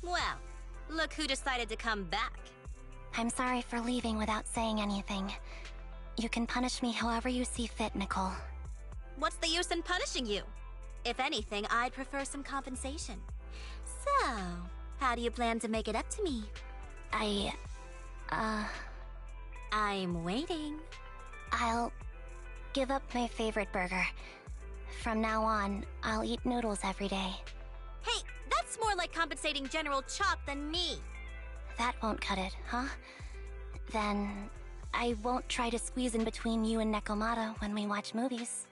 Well, look who decided to come back.
I'm sorry for leaving without saying anything. You can punish me however you see fit, Nicole.
What's the use in punishing you? If anything, I'd prefer some compensation. So, how do you plan to make it up to me? I'm waiting.
I'll give up my favorite burger. From now on, I'll eat noodles every day.
Hey, that's more like compensating General Chop than me.
That won't cut it, huh? Then I won't try to squeeze in between you and Nekomata when we watch movies.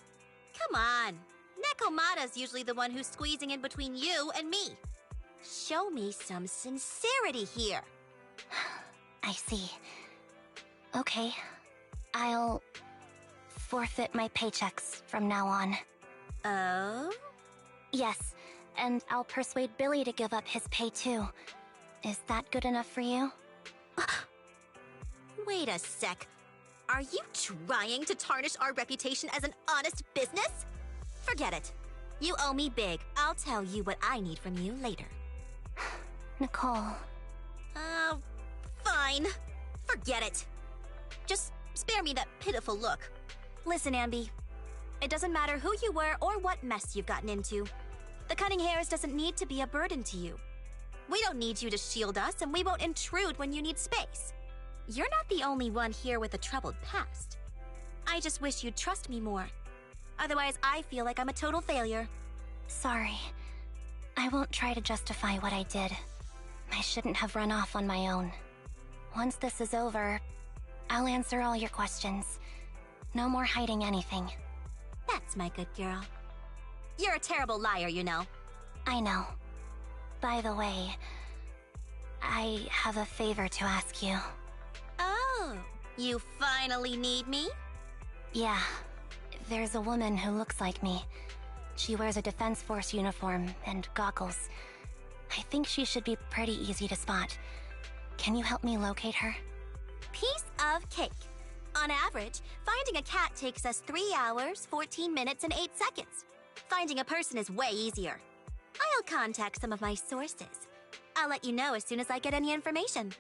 Come on. Nekomata's usually the one who's squeezing in between you and me. Show me some sincerity here.
I see. Okay. I'll forfeit my paychecks from now on.
Oh?
Yes, and I'll persuade Billy to give up his pay too. Is that good enough for you?
Wait a sec. Are you trying to tarnish our reputation as an honest business? Forget it. You owe me big. I'll tell you what I need from you later.
Nicole.
Fine. Forget it. Just spare me that pitiful look. Listen, Ambi. It doesn't matter who you were or what mess you've gotten into. The cutting hairs doesn't need to be a burden to you. We don't need you to shield us, and we won't intrude when you need space. You're not the only one here with a troubled past. I just wish you'd trust me more. Otherwise, I feel like I'm a total failure.
Sorry. I won't try to justify what I did. I shouldn't have run off on my own. Once this is over, I'll answer all your questions. No more hiding anything.
That's my good girl. You're a terrible liar, you know.
I know. By the way, I have a favor to ask you.
Oh, you finally need me?
Yeah. There's a woman who looks like me. She wears a Defense Force uniform and goggles. I think she should be pretty easy to spot. Can you help me locate her?
Piece of cake. On average, finding a cat takes us 3 hours, 14 minutes, and 8 seconds. Finding a person is way easier. I'll contact some of my sources. I'll let you know as soon as I get any information.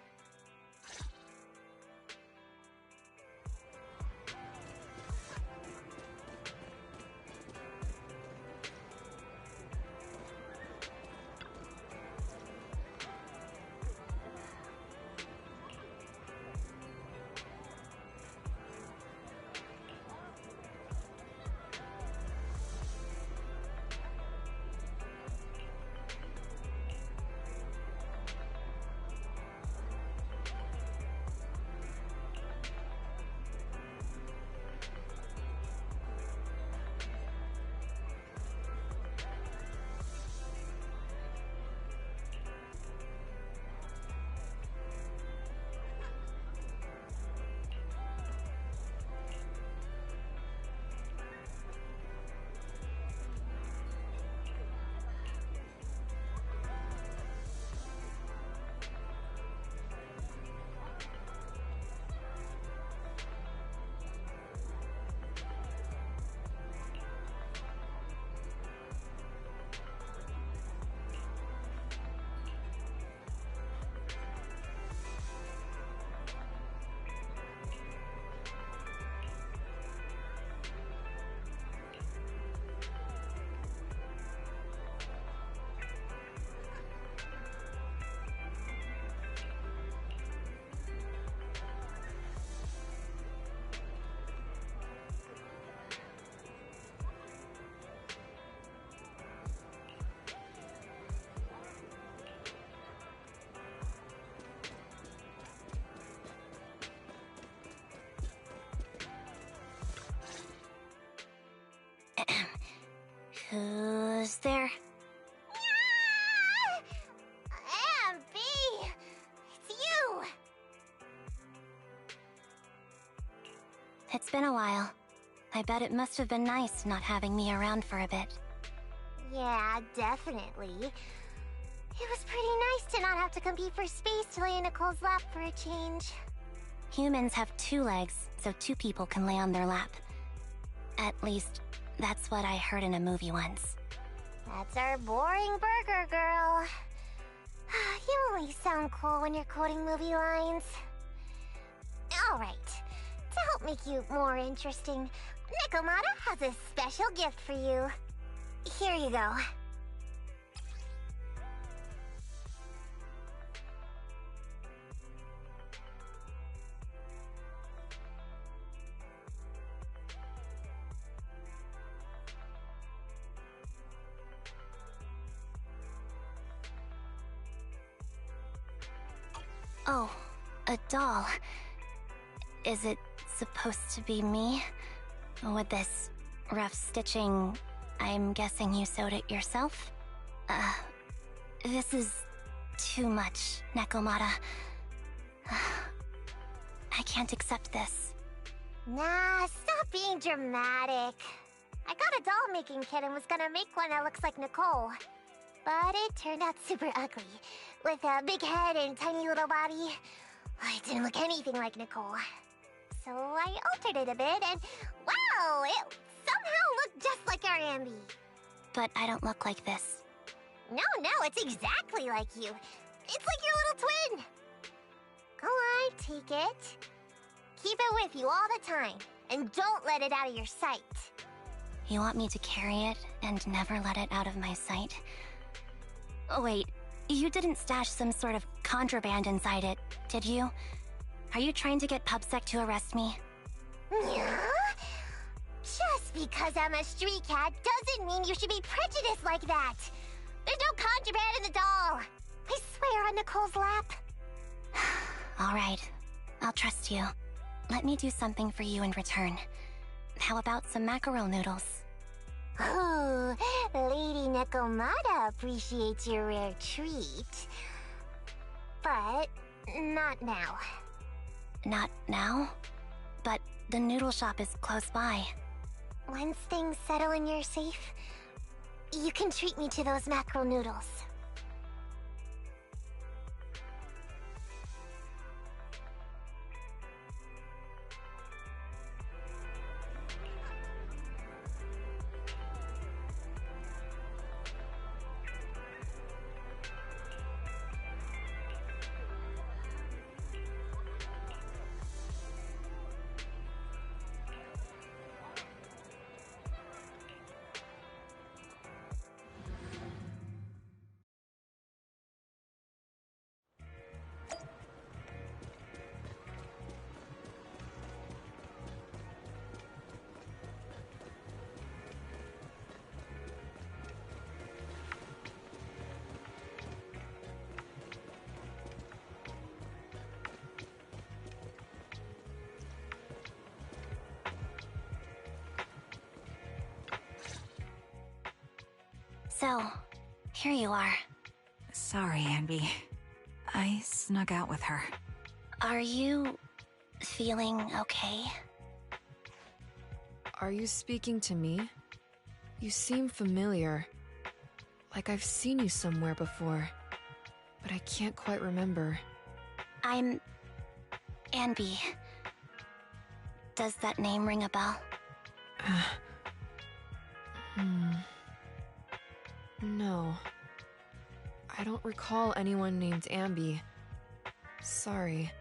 Who's there?
Ambi! It's you!
It's been a while. I bet it must have been nice not having me around for a bit.
Yeah, definitely. It was pretty nice to not have to compete for space to lay in Nicole's lap for a change.
Humans have 2 legs, so 2 people can lay on their lap. At least, that's what I heard in a movie once.
That's our boring burger girl. You only sound cool when you're quoting movie lines. Alright, to help make you more interesting, Nekomata has a special gift for you. Here you go.
Oh, a doll. Is it supposed to be me? With this rough stitching, I'm guessing you sewed it yourself? This is too much, Nekomata. I can't accept this.
Nah, stop being dramatic. I got a doll-making kit and was gonna make one that looks like Nicole. But it turned out super ugly, with a big head and tiny little body. It didn't look anything like Nicole. So I altered it a bit and wow, it somehow looked just like our Ambi.
But I don't look like this.
No, it's exactly like you. It's like your little twin. Go on, take it. Keep it with you all the time, and don't let it out of your sight.
You want me to carry it and never let it out of my sight? Oh, wait, you didn't stash some sort of contraband inside it, did you? Are you trying to get PubSec to arrest me?
Yeah? Just because I'm a street cat doesn't mean you should be prejudiced like that. There's no contraband in the doll. I swear on Nicole's lap.
All right, I'll trust you. Let me do something for you in return. How about some mackerel noodles?
Oh, Lady Nekomata appreciates your rare treat. But not now.
Not now? But the noodle shop is close by.
Once things settle and you're safe, you can treat me to those mackerel noodles.
So, here you are.
Sorry, Ambi. I snuck out with her.
Are you feeling okay?
Are you speaking to me? You seem familiar. Like I've seen you somewhere before. But I can't quite remember.
I'm... Anby. Does that name ring a bell?
No. I don't recall anyone named Ambi. Sorry.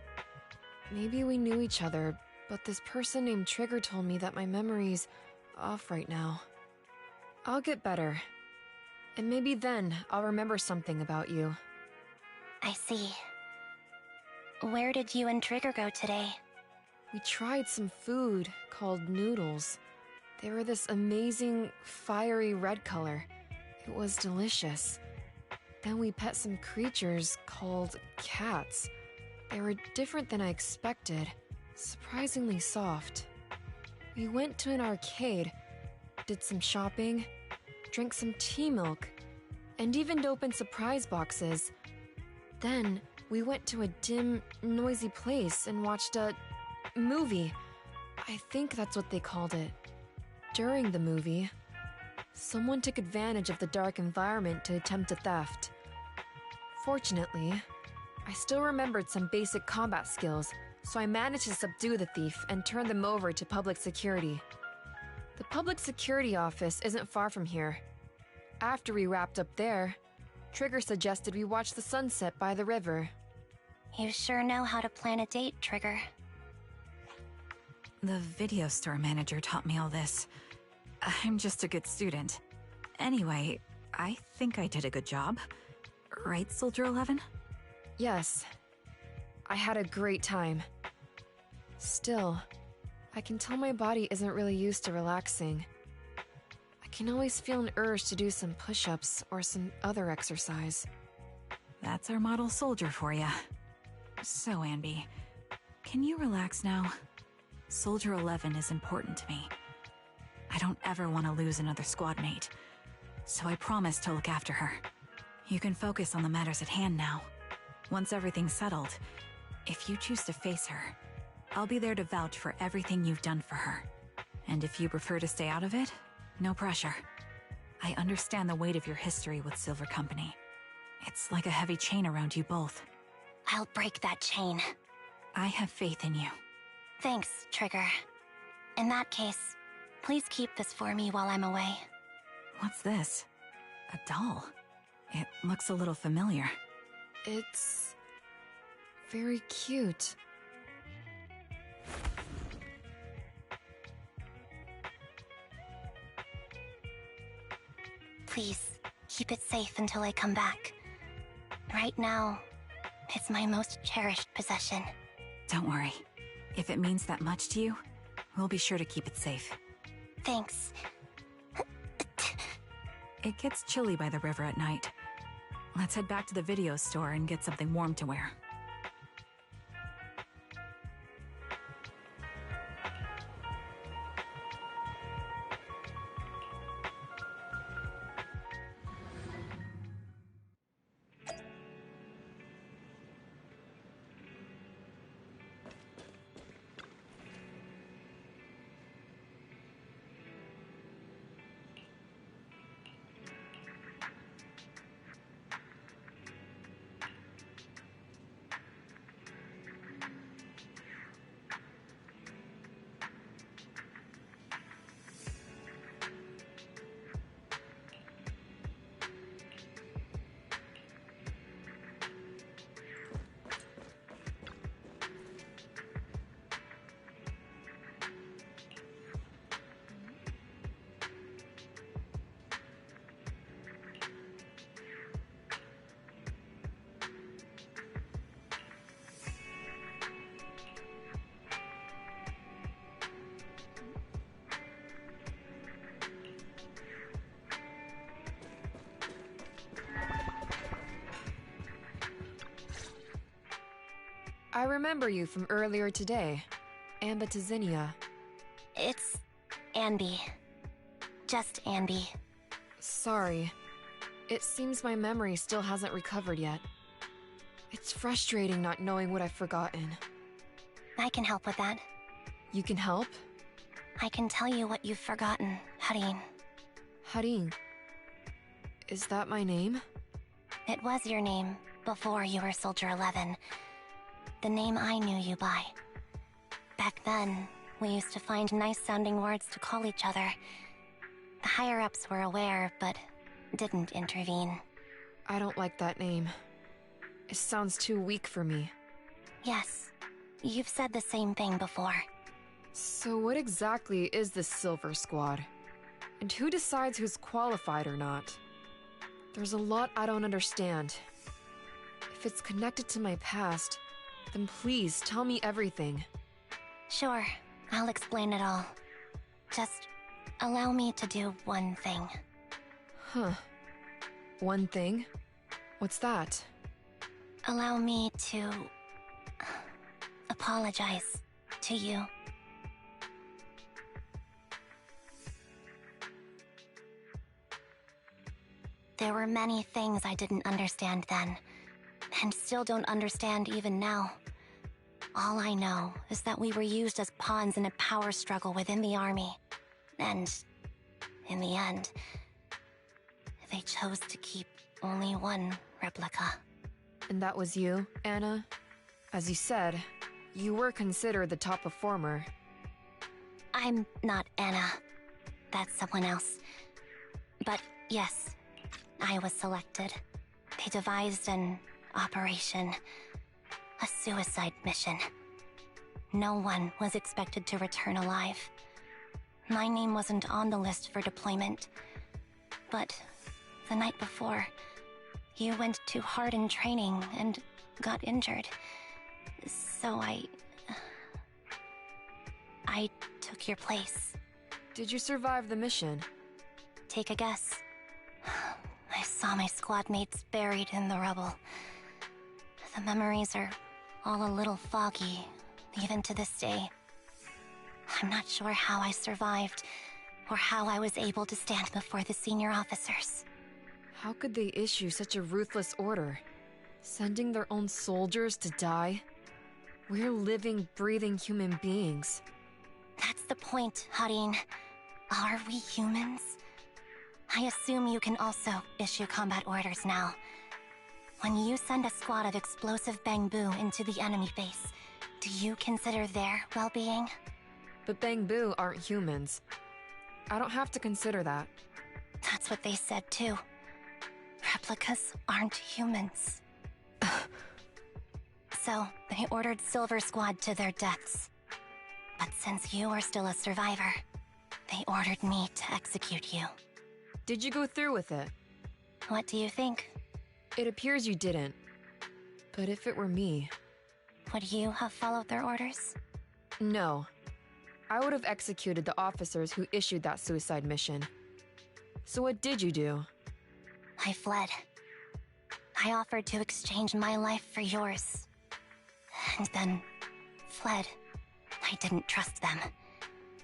Maybe we knew each other, but this person named Trigger told me that my memory's off right now. I'll get better. And maybe then I'll remember something about you.
I see. Where did you and Trigger go today?
We tried some food called noodles. They were this amazing, fiery red color. It was delicious. Then we pet some creatures called cats. They were different than I expected, surprisingly soft. We went to an arcade, did some shopping, drank some tea milk, and even opened surprise boxes. Then we went to a dim, noisy place and watched a movie. I think that's what they called it. During the movie, someone took advantage of the dark environment to attempt a theft. Fortunately, I still remembered some basic combat skills, so I managed to subdue the thief and turn them over to public security. The public security office isn't far from here. After we wrapped up there, Trigger suggested we watch the sunset by the river.
You sure know how to plan a date, Trigger.
The video store manager taught me all this. I'm just a good student. Anyway, I think I did a good job. Right, Soldier 11?
Yes. I had a great time. Still, I can tell my body isn't really used to relaxing. I can always feel an urge to do some push-ups or some other exercise.
That's our model soldier for ya. So, Anby, can you relax now? Soldier 11 is important to me. I don't ever want to lose another squad mate, so I promise to look after her. You can focus on the matters at hand now. Once everything's settled, if you choose to face her, I'll be there to vouch for everything you've done for her. And if you prefer to stay out of it, no pressure. I understand the weight of your history with Silver Company. It's like a heavy chain around you both.
I'll break that chain.
I have faith in you.
Thanks, Trigger. In that case, please keep this for me while I'm away.
What's this? A doll? It looks a little familiar.
It's very cute.
Please, keep it safe until I come back. Right now, it's my most cherished possession.
Don't worry. If it means that much to you, we'll be sure to keep it safe.
Thanks.
It gets chilly by the river at night. Let's head back to the video store and get something warm to wear.
I remember you from earlier today. Ambitizinia.
It's Anby. Just Anby.
Sorry. It seems my memory still hasn't recovered yet. It's frustrating not knowing what I've forgotten.
I can help with that.
You can help?
I can tell you what you've forgotten, Harin.
Harin. Is that my name?
It was your name before you were Soldier 11. The name I knew you by. Back then, we used to find nice-sounding words to call each other. The higher-ups were aware, but didn't intervene.
I don't like that name. It sounds too weak for me.
Yes, you've said the same thing before.
So what exactly is this Silver Squad? And who decides who's qualified or not? There's a lot I don't understand. If it's connected to my past, then please tell me everything.
Sure, I'll explain it all. Just allow me to do one thing.
Huh. One thing? What's that?
Allow me to apologize to you. There were many things I didn't understand then, and still don't understand even now. All I know is that we were used as pawns in a power struggle within the army. And, in the end, they chose to keep only one replica.
And that was you, Anna? As you said, you were considered the top performer.
I'm not Anna. That's someone else. But yes, I was selected. They devised an operation, a suicide mission. No one was expected to return alive. My name wasn't on the list for deployment, but the night before, you went too hard in training and got injured. So I took your place.
Did you survive the mission?
Take a guess. I saw my squad mates buried in the rubble. The memories are all a little foggy, even to this day. I'm not sure how I survived, or how I was able to stand before the senior officers.
How could they issue such a ruthless order? Sending their own soldiers to die? We're living, breathing human beings.
That's the point, Harin. Are we humans? I assume you can also issue combat orders now. When you send a squad of explosive bamboo into the enemy base, do you consider their well-being?
But bamboo aren't humans. I don't have to consider that.
That's what they said too. Replicas aren't humans. So, they ordered Silver Squad to their deaths. But since you are still a survivor, they ordered me to execute you.
Did you go through with it?
What do you think?
It appears you didn't. But if it were me...
Would you have followed their orders?
No. I would have executed the officers who issued that suicide mission. So what did you do?
I fled. I offered to exchange my life for yours. And then fled. I didn't trust them.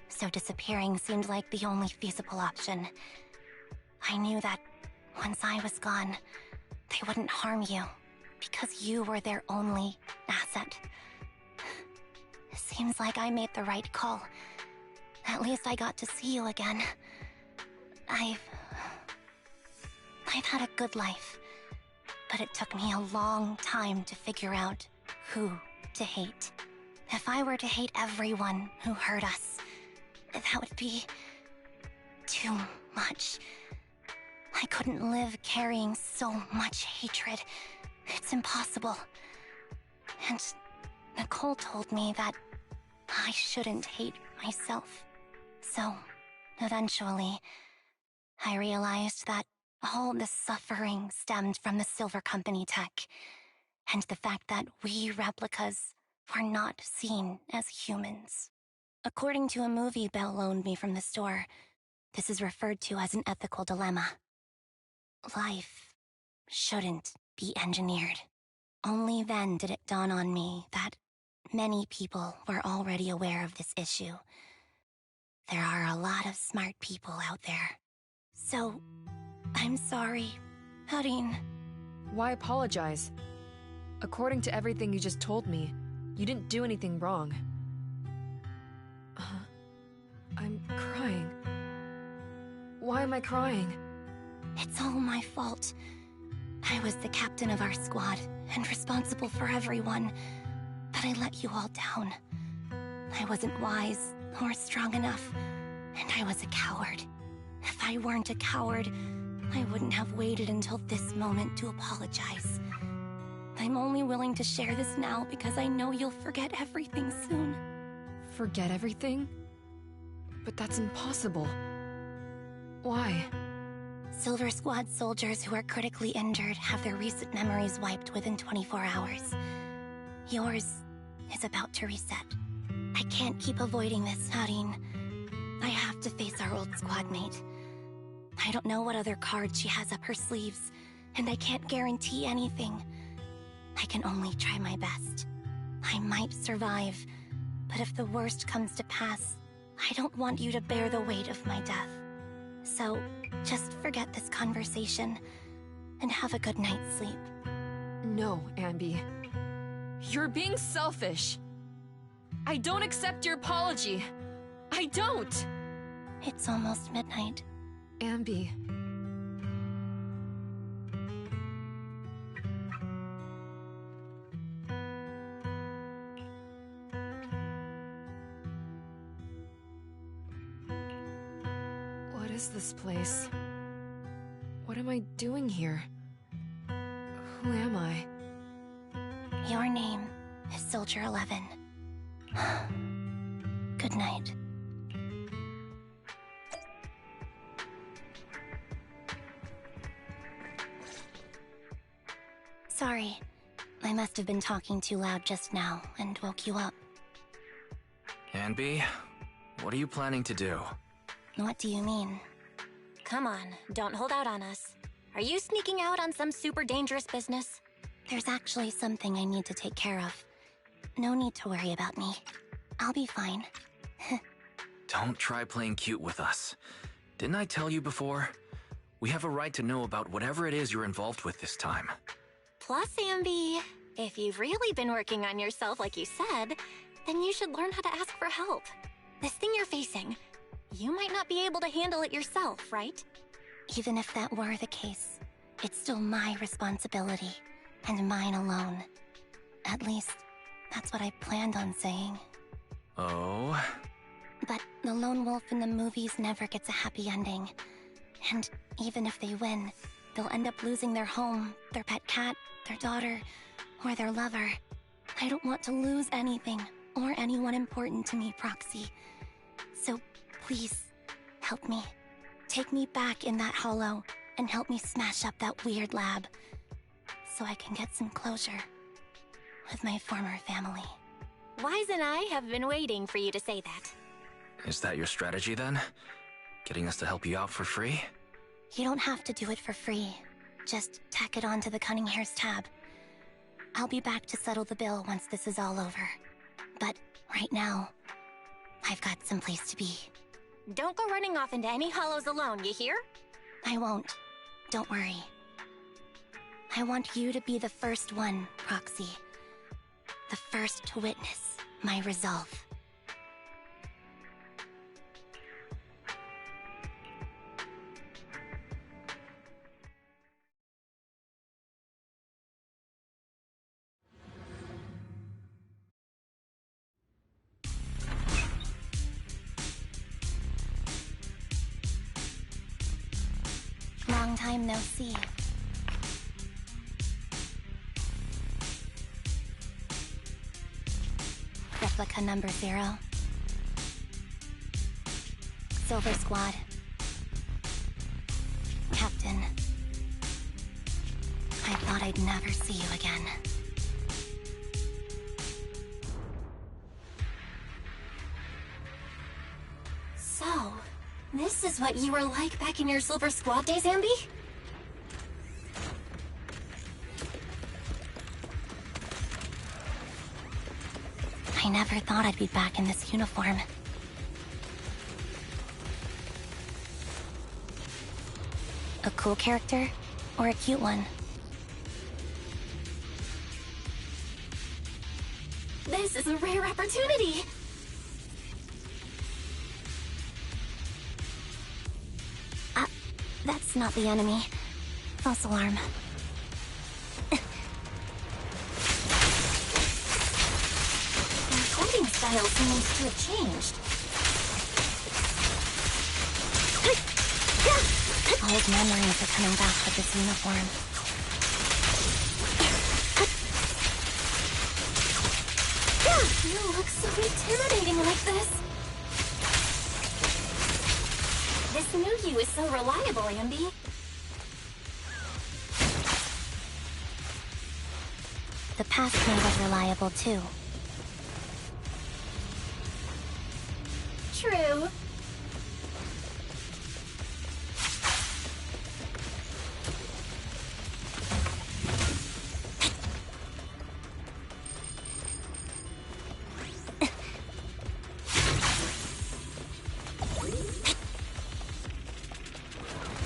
So disappearing seemed like the only feasible option. I knew that once I was gone, they wouldn't harm you, because you were their only asset. Seems like I made the right call. At least I got to see you again. I've had a good life, but it took me a long time to figure out who to hate. If I were to hate everyone who hurt us, that would be too much. I couldn't live carrying so much hatred. It's impossible. And Nicole told me that I shouldn't hate myself. So, eventually, I realized that all the suffering stemmed from the Silver Company tech, and the fact that we replicas were not seen as humans. According to a movie Belle loaned me from the store, this is referred to as an ethical dilemma. Life shouldn't be engineered. Only then did it dawn on me that many people were already aware of this issue. There are a lot of smart people out there. So, I'm sorry, Harin.
Why apologize? According to everything you just told me, you didn't do anything wrong. I'm crying. Why am I crying?
It's all my fault. I was the captain of our squad and responsible for everyone, but I let you all down. I wasn't wise or strong enough, and I was a coward. If I weren't a coward, I wouldn't have waited until this moment to apologize. I'm only willing to share this now because I know you'll forget everything soon.
Forget everything? But that's impossible. Why?
Silver Squad soldiers who are critically injured have their recent memories wiped within 24 hours. Yours is about to reset. I can't keep avoiding this, Harin. I have to face our old squad mate. I don't know what other cards she has up her sleeves, and I can't guarantee anything. I can only try my best. I might survive, but if the worst comes to pass, I don't want you to bear the weight of my death. So, just forget this conversation, and have a good night's sleep.
No, Ambi. You're being selfish. I don't accept your apology. I don't!
It's almost midnight.
Ambi. What is this place? What am I doing here? Who am I?
Your name is Soldier 11. Good night. Sorry. I must have been talking too loud just now and woke you up.
Anby, what are you planning to do?
What do you mean?
Come on, don't hold out on us. Are you sneaking out on some super dangerous business?
There's actually something I need to take care of. No need to worry about me. I'll be fine.
Don't try playing cute with us. Didn't I tell you before? We have a right to know about whatever it is you're involved with this time.
Plus, Ambi, if you've really been working on yourself like you said, then you should learn how to ask for help. This thing you're facing, you might not be able to handle it yourself, right?
Even if that were the case, it's still my responsibility, and mine alone. At least, that's what I planned on saying.
Oh?
But the lone wolf in the movies never gets a happy ending. And even if they win, they'll end up losing their home, their pet cat, their daughter, or their lover. I don't want to lose anything, or anyone important to me, Proxy. So, please, help me. Take me back in that hollow, and help me smash up that weird lab, so I can get some closure with my former family.
Wise and I have been waiting for you to say that.
Is that your strategy then? Getting us to help you out for free?
You don't have to do it for free. Just tack it on to the Cunning Hair's tab. I'll be back to settle the bill once this is all over. But right now, I've got some place to be.
Don't go running off into any hollows alone, you hear?
I won't. Don't worry. I want you to be the first one, Proxy. The first to witness my resolve. Long time no see. Replica number 0. Silver Squad. Captain. I thought I'd never see you again.
So, this is what you were like back in your Silver Squad days, Ambi?
I never thought I'd be back in this uniform. A cool character, or a cute one?
This is a rare opportunity!
That's not the enemy. False alarm.
Their fighting style seems to have changed.
Old memories are coming back with this uniform.
You look so intimidating like this. This new you is so reliable, Ambi.
The past me was reliable too.
True.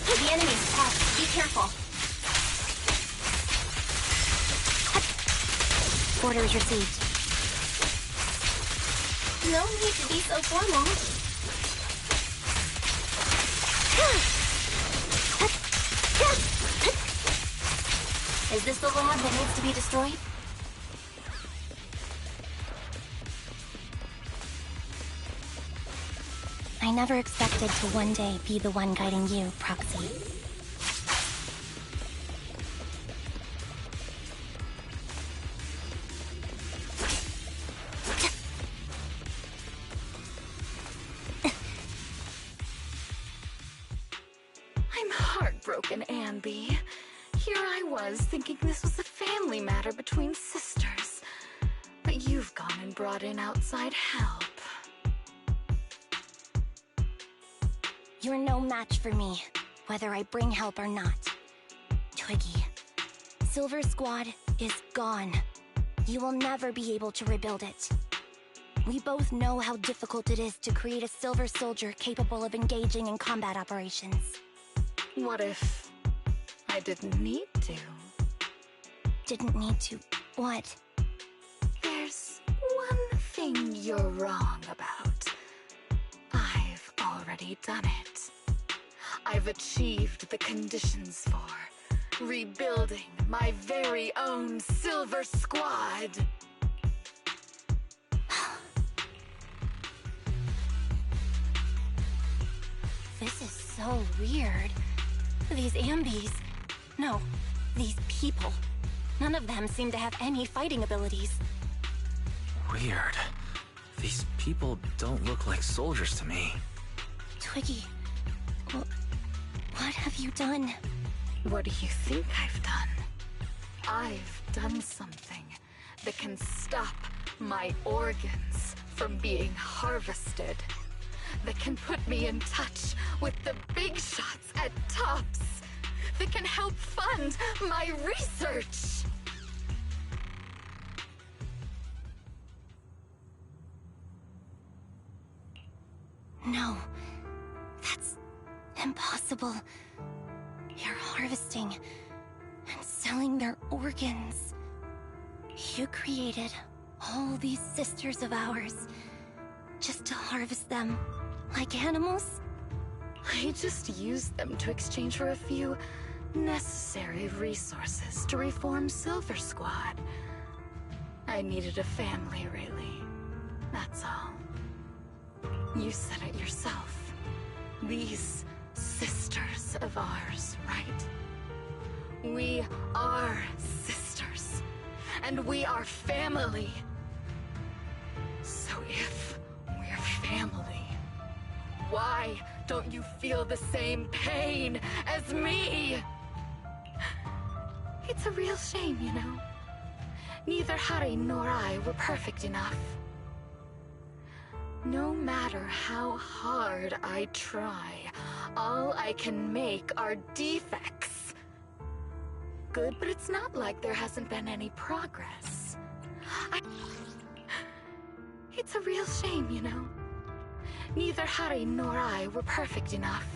The enemy's tough. Be careful.
Orders received.
No need to be so formal. Is this the lab that needs to be destroyed?
I never expected to one day be the one guiding you, Proxy.
spoken, Ambi. Here I was, thinking this was a family matter between sisters. But you've gone and brought in outside help.
You're no match for me, whether I bring help or not. Twiggy, Silver Squad is gone. You will never be able to rebuild it. We both know how difficult it is to create a Silver Soldier capable of engaging in combat operations.
What if I didn't need to?
Didn't need to what?
There's one thing you're wrong about. I've already done it. I've achieved the conditions for rebuilding my very own Silver Squad.
This is so weird. These Ambis... No, these people. None of them seem to have any fighting abilities.
Weird. These people don't look like soldiers to me.
Twiggy, what have you done?
What do you think I've done? I've done something that can stop my organs from being harvested. That can put me in touch with the big shots at TOPS. That can help fund my research.
No, that's impossible. You're harvesting and selling their organs. You created all these sisters of ours just to harvest them like animals?
I just used them to exchange for a few necessary resources to reform Silver Squad. I needed a family, really. That's all. You said it yourself. These sisters of ours, right? We are sisters. And we are family. So if we're family, why don't you feel the same pain as me? It's a real shame, you know. Neither Hari nor I were perfect enough. No matter how hard I try, all I can make are defects. Good, but it's not like there hasn't been any progress. It's a real shame, you know. Neither Hari nor I were perfect enough.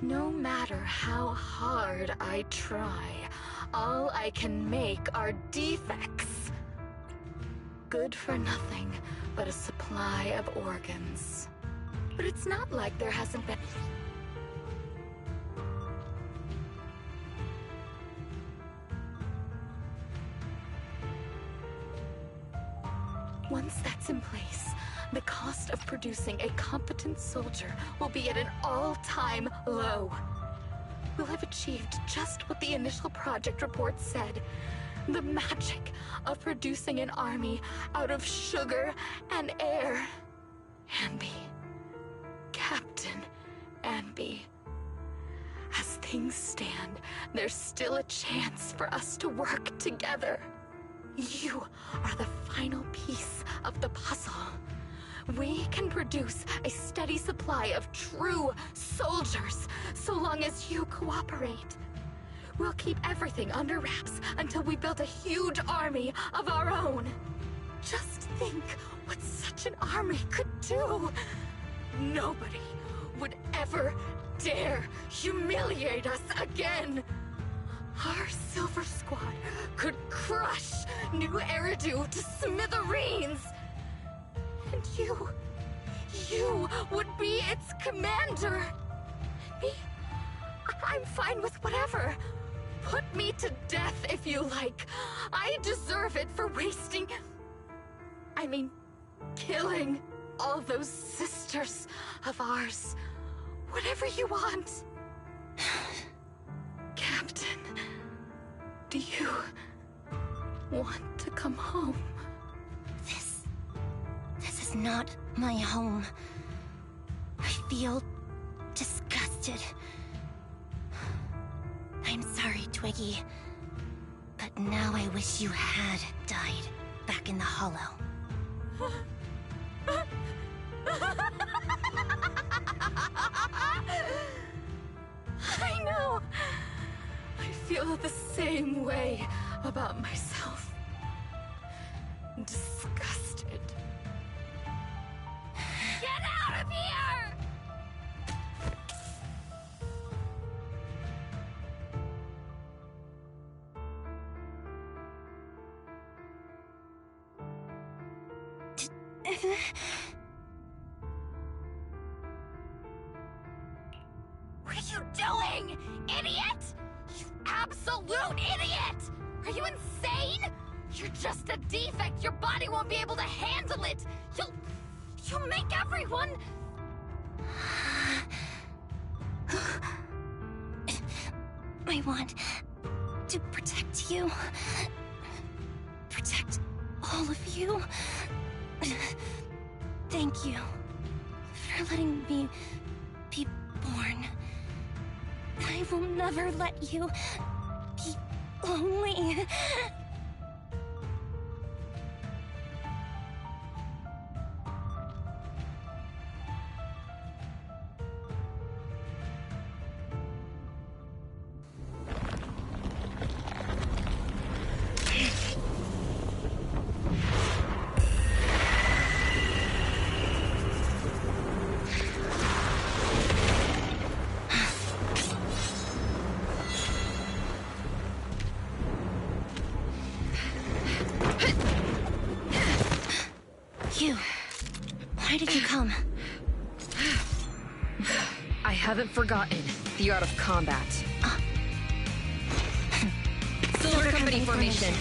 No matter how hard I try, all I can make are defects. Good for nothing but a supply of organs. But it's not like there hasn't been... Once that's in place, the cost of producing a competent soldier will be at an all-time low. We'll have achieved just what the initial project report said. The magic of producing an army out of sugar and air. Ambi. Captain Ambi. As things stand, there's still a chance for us to work together. You are the final piece of the puzzle. We can produce a steady supply of true soldiers so long as you cooperate. We'll keep everything under wraps until we build a huge army of our own. Just think what such an army could do. Nobody would ever dare humiliate us again. Our Silver Squad could crush New Eridu to smithereens. And you would be its commander. Me? I'm fine with whatever. Put me to death if you like. I deserve it for wasting... killing all those sisters of ours. Whatever you want. Captain, do you want to come home?
This is not my home. I feel disgusted Twiggy. But now I wish you had died back in the hollow.
I know. I feel the same way about myself. Disgusted. Get out of here!
What are you doing, idiot? You absolute idiot! Are you insane? You're just a defect. Your body won't be able to handle it. You'll make everyone...
I want to protect you. Protect all of you. Thank you for letting me be born. I will never let you be lonely. Why did you come?
I haven't forgotten the art of combat. Silver Company formation.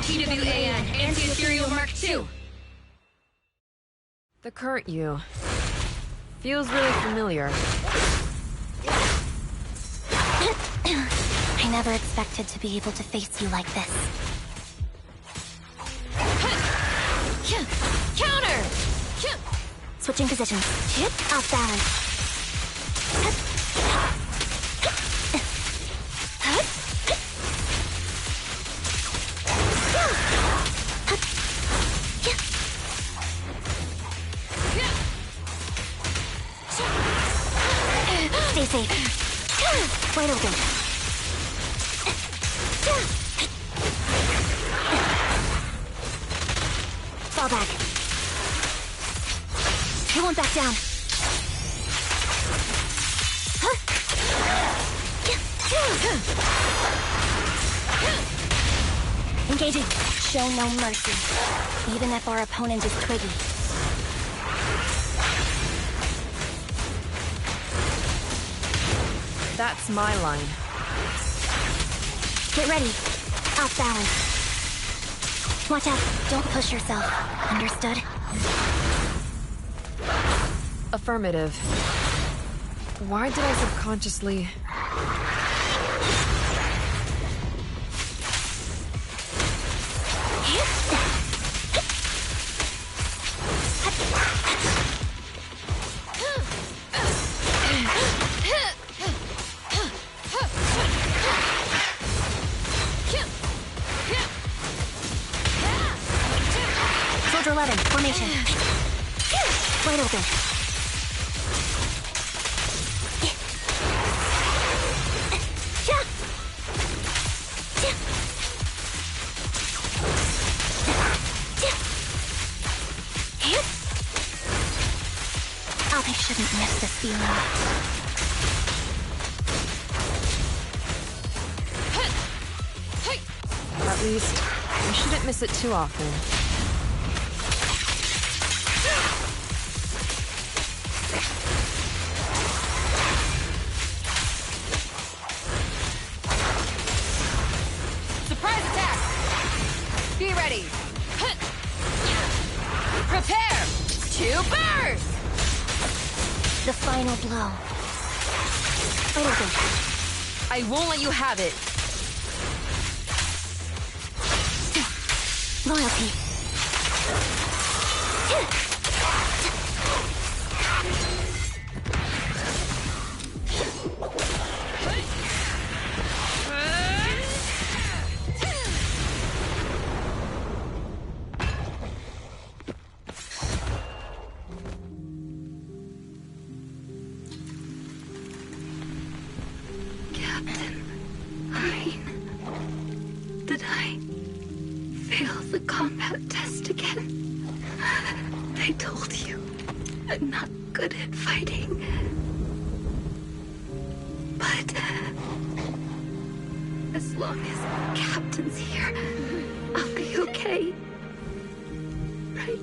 TWAN, Anti-Ethereal Mark II. The current you feels really familiar.
I never expected to be able to face you like this.
Counter!
Switching positions. Off balance. Stay safe. Wide open. Fall back. You won't back down. Engaging. Show no mercy, even if our opponent is Twiggy.
That's my line.
Get ready. Off balance. Watch out. Don't push yourself. Understood?
Affirmative. Why did I subconsciously...
Soldier 11, formation. Wide open. I shouldn't miss this feeling.
At least, I shouldn't miss it too often.
Surprise attack! Be ready! Prepare to burst!
The final blow. Wide open.
I won't let you have it.
Loyalty.
combat test again. I told you, I'm not good at fighting. But as long as Captain's here, I'll be okay. Right?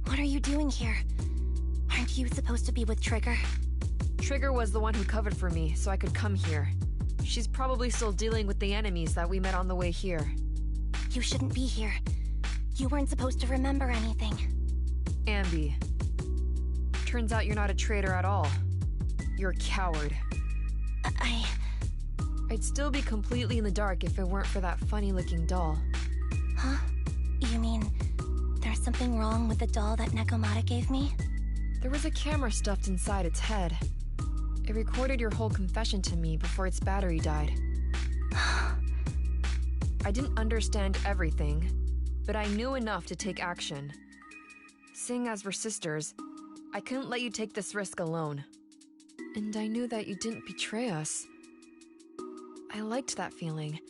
What are you doing here? Aren't you supposed to be with Trigger?
Trigger was the one who covered for me, so I could come here. She's probably still dealing with the enemies that we met on the way here.
You shouldn't be here. You weren't supposed to remember anything.
Ambi. Turns out you're not a traitor at all. You're a coward. I'd still be completely in the dark if it weren't for that funny-looking doll.
Huh? You mean there's something wrong with the doll that Nekomata gave me?
There was a camera stuffed inside its head. It recorded your whole confession to me before its battery died. I didn't understand everything, but I knew enough to take action. Seeing as we're sisters, I couldn't let you take this risk alone. And I knew that you didn't betray us. I liked that feeling.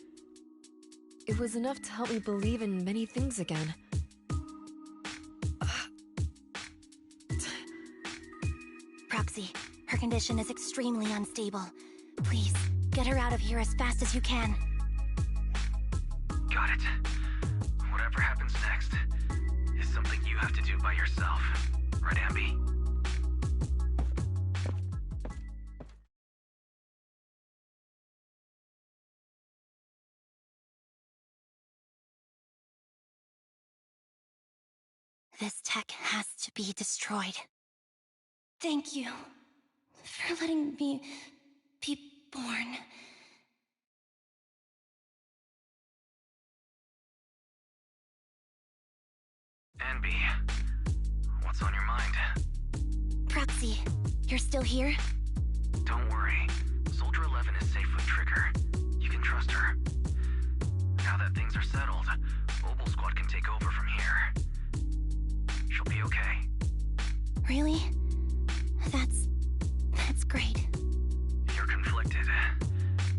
It was enough to help me believe in many things again.
Proxy, her condition is extremely unstable. Please, get her out of here as fast as you can.
Got it. Whatever happens next is something you have to do by yourself. Right, Ambi?
This tech has to be destroyed. Thank you for letting me be born.
Ambi, what's on your mind?
Proxy, you're still here?
Don't worry. Soldier 11 is safe with Trigger. You can trust her. Now that things are settled, Mobile Squad can take over from here. She'll be okay.
Really? That's great.
You're conflicted.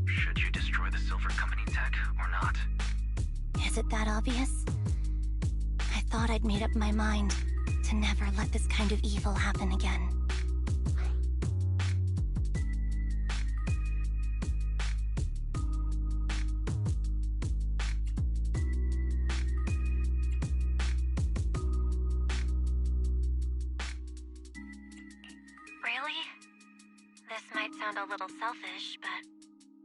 Should you destroy the Silver Company tech or not?
Is it that obvious? I thought I'd made up my mind to never let this kind of evil happen again.
Really? This might sound a little selfish, but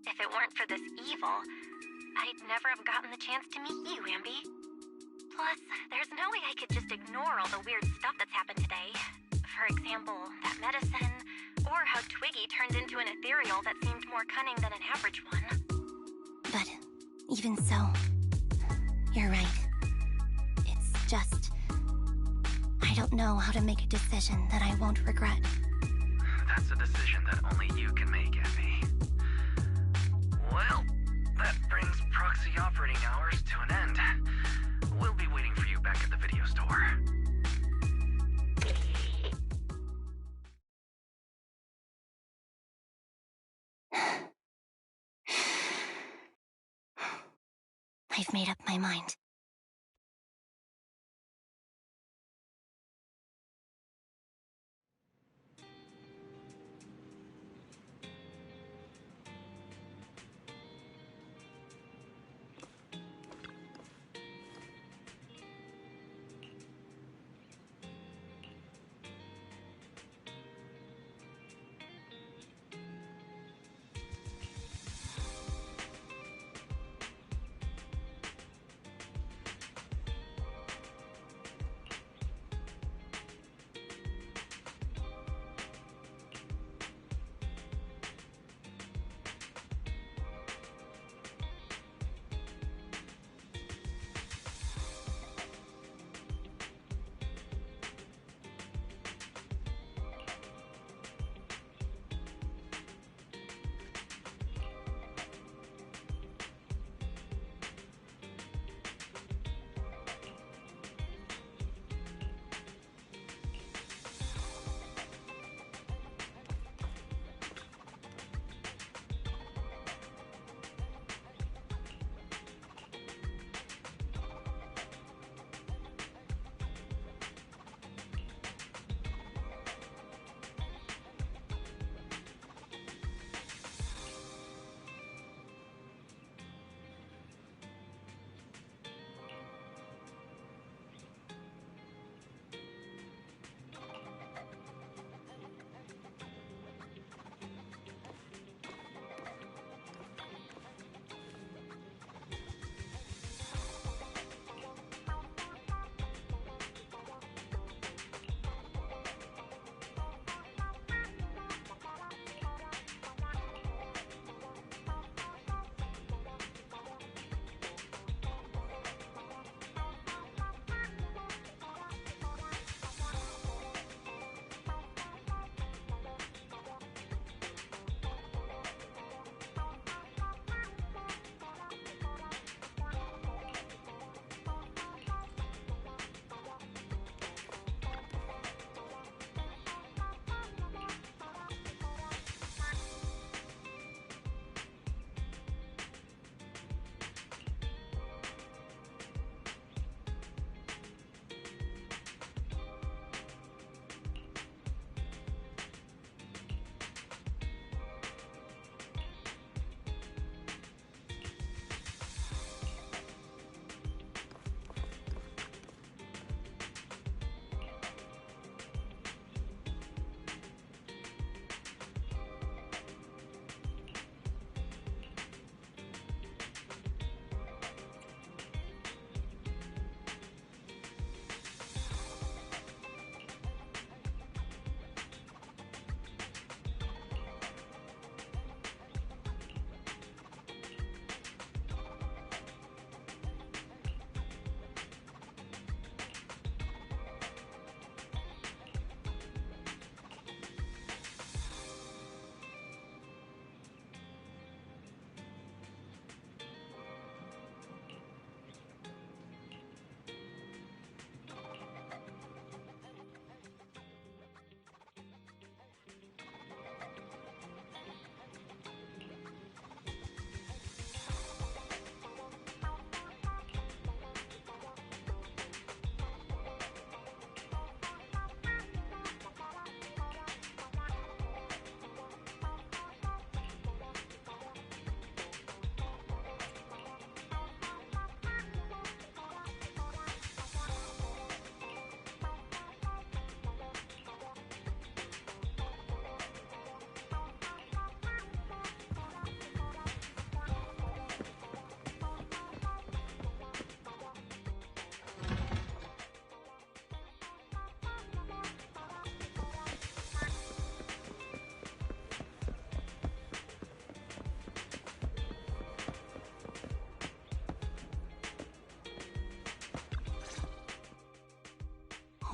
if it weren't for this evil, I'd never have gotten the chance to meet you, Ambi. Plus, there's no way I could just ignore all the weird stuff that's happened today. For example, that medicine, or how Twiggy turned into an ethereal that seemed more cunning than an average one.
But even so, you're right. It's just, I don't know how to make a decision that I won't regret.
That's a decision that only you can make, Ambi. Well, that brings proxy operating hours to an end. We'll be waiting for you back at the video store.
I've made up my mind.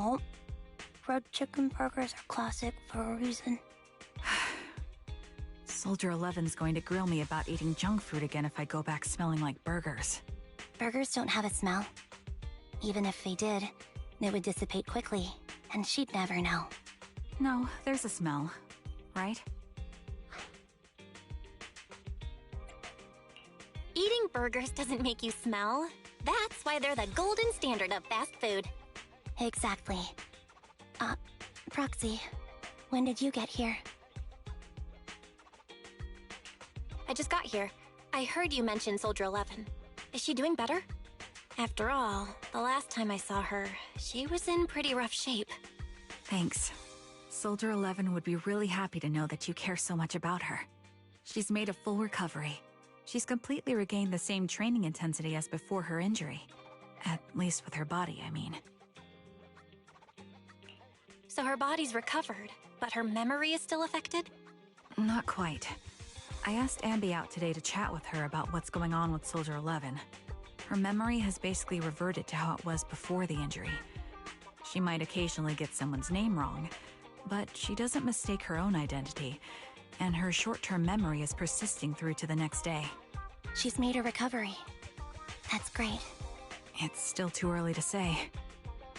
Oh, fried chicken burgers are classic for a reason.
Soldier 11's going to grill me about eating junk food again if I go back smelling like burgers.
Burgers don't have a smell. Even if they did, it would dissipate quickly, and she'd never know.
No, there's a smell, right?
Eating burgers doesn't make you smell. That's why they're the golden standard of fast food.
Exactly. Proxy, when did you get here?
I just got here. I heard you mention Soldier 11. Is she doing better? After all, the last time I saw her, she was in pretty rough shape.
Thanks. Soldier 11 would be really happy to know that you care so much about her. She's made a full recovery. She's completely regained the same training intensity as before her injury. At least with her body, I mean.
So her body's recovered, but her memory is still affected?
Not quite. I asked Ambi out today to chat with her about what's going on with Soldier 11. Her memory has basically reverted to how it was before the injury. She might occasionally get someone's name wrong, but she doesn't mistake her own identity, and her short-term memory is persisting through to the next day.
She's made a recovery. That's great.
It's still too early to say.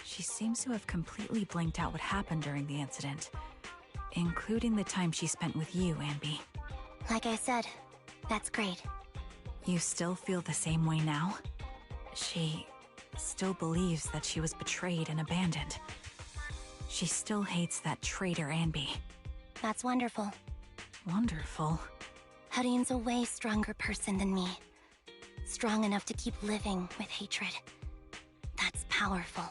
She seems to have completely blanked out what happened during the incident, including the time she spent with you, Ambi.
Like I said, that's great.
You still feel the same way now? She still believes that she was betrayed and abandoned. She still hates that traitor Ambi.
That's wonderful.
Wonderful.
Hudion's a way stronger person than me. Strong enough to keep living with hatred. That's powerful.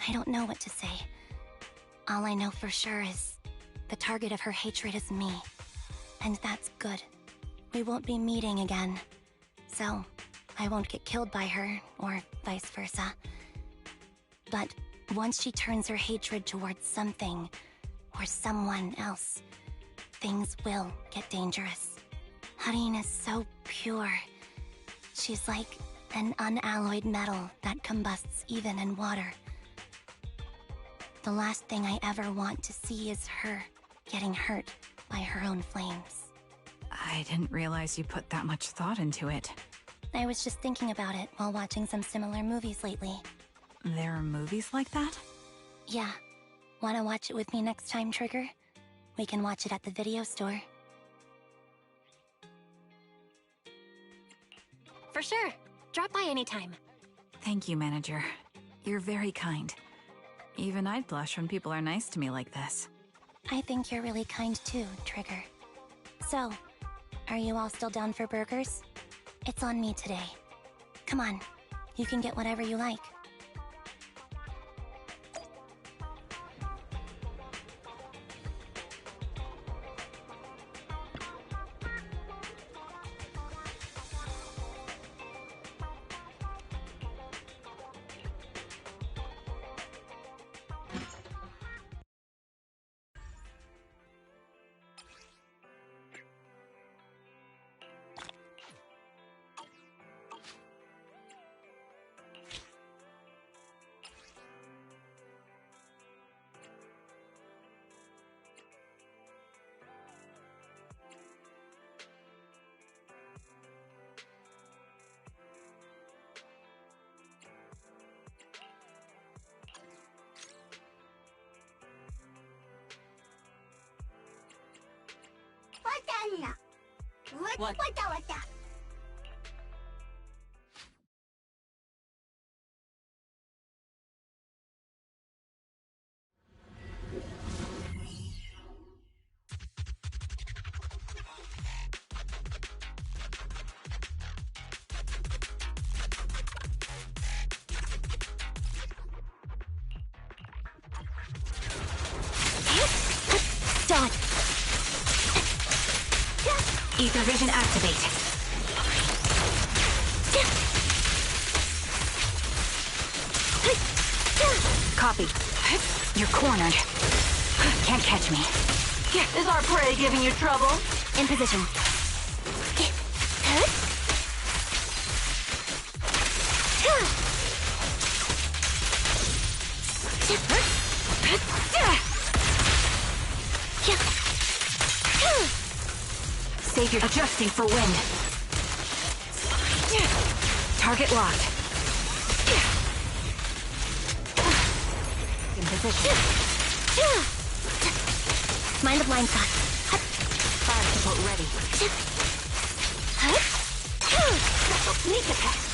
I don't know what to say. All I know for sure is the target of her hatred is me. And that's good. We won't be meeting again. So, I won't get killed by her, or vice versa. But once she turns her hatred towards something, or someone else, things will get dangerous. Harin is so pure. She's like an unalloyed metal that combusts even in water. The last thing I ever want to see is her getting hurt by her own flames.
I didn't realize you put that much thought into it.
I was just thinking about it while watching some similar movies lately.
There are movies like that?
Yeah. Wanna watch it with me next time, Trigger? We can watch it at the video store.
For sure. Drop by anytime.
Thank you, Manager. You're very kind. Even I'd blush when people are nice to me like this.
I think you're really kind too, Trigger. So, are you all still down for burgers? It's on me today. Come on, you can get whatever you like.
What?
Done.
Ether vision activate. Copy. You're cornered. Can't catch me.
Is our prey giving you trouble?
In position.
Save your adjusting for wind. Target locked. In position.
Mind the blind spot.
Fire support ready.
Special sneak attack.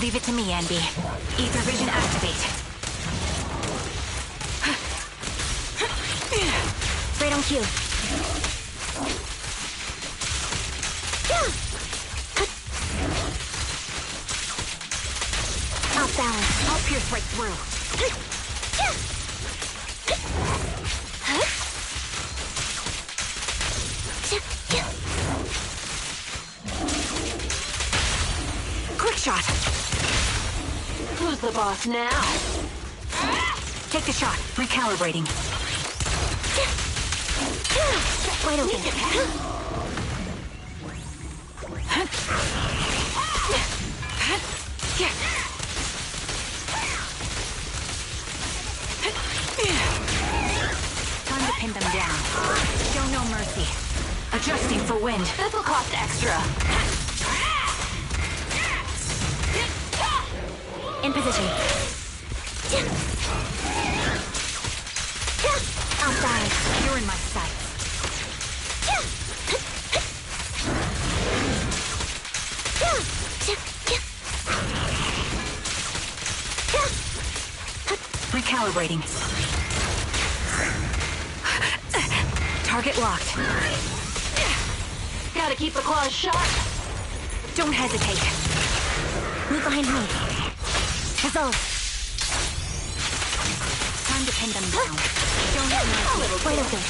Leave it to me, Andy. Ether vision activate. Right on cue. Off balance. I'll pierce right through. Quick shot.
Who's the boss now?
Take the shot. Recalibrating. Wide open. Time to pin them down. Show no mercy. Adjusting for wind.
This'll cost extra.
In position. Outside. You're in my sights. Recalibrating. Target locked.
Gotta keep the claws sharp.
Don't hesitate. Move behind me. Resolve. Time to pin them down. Don't have mercy. Wide open.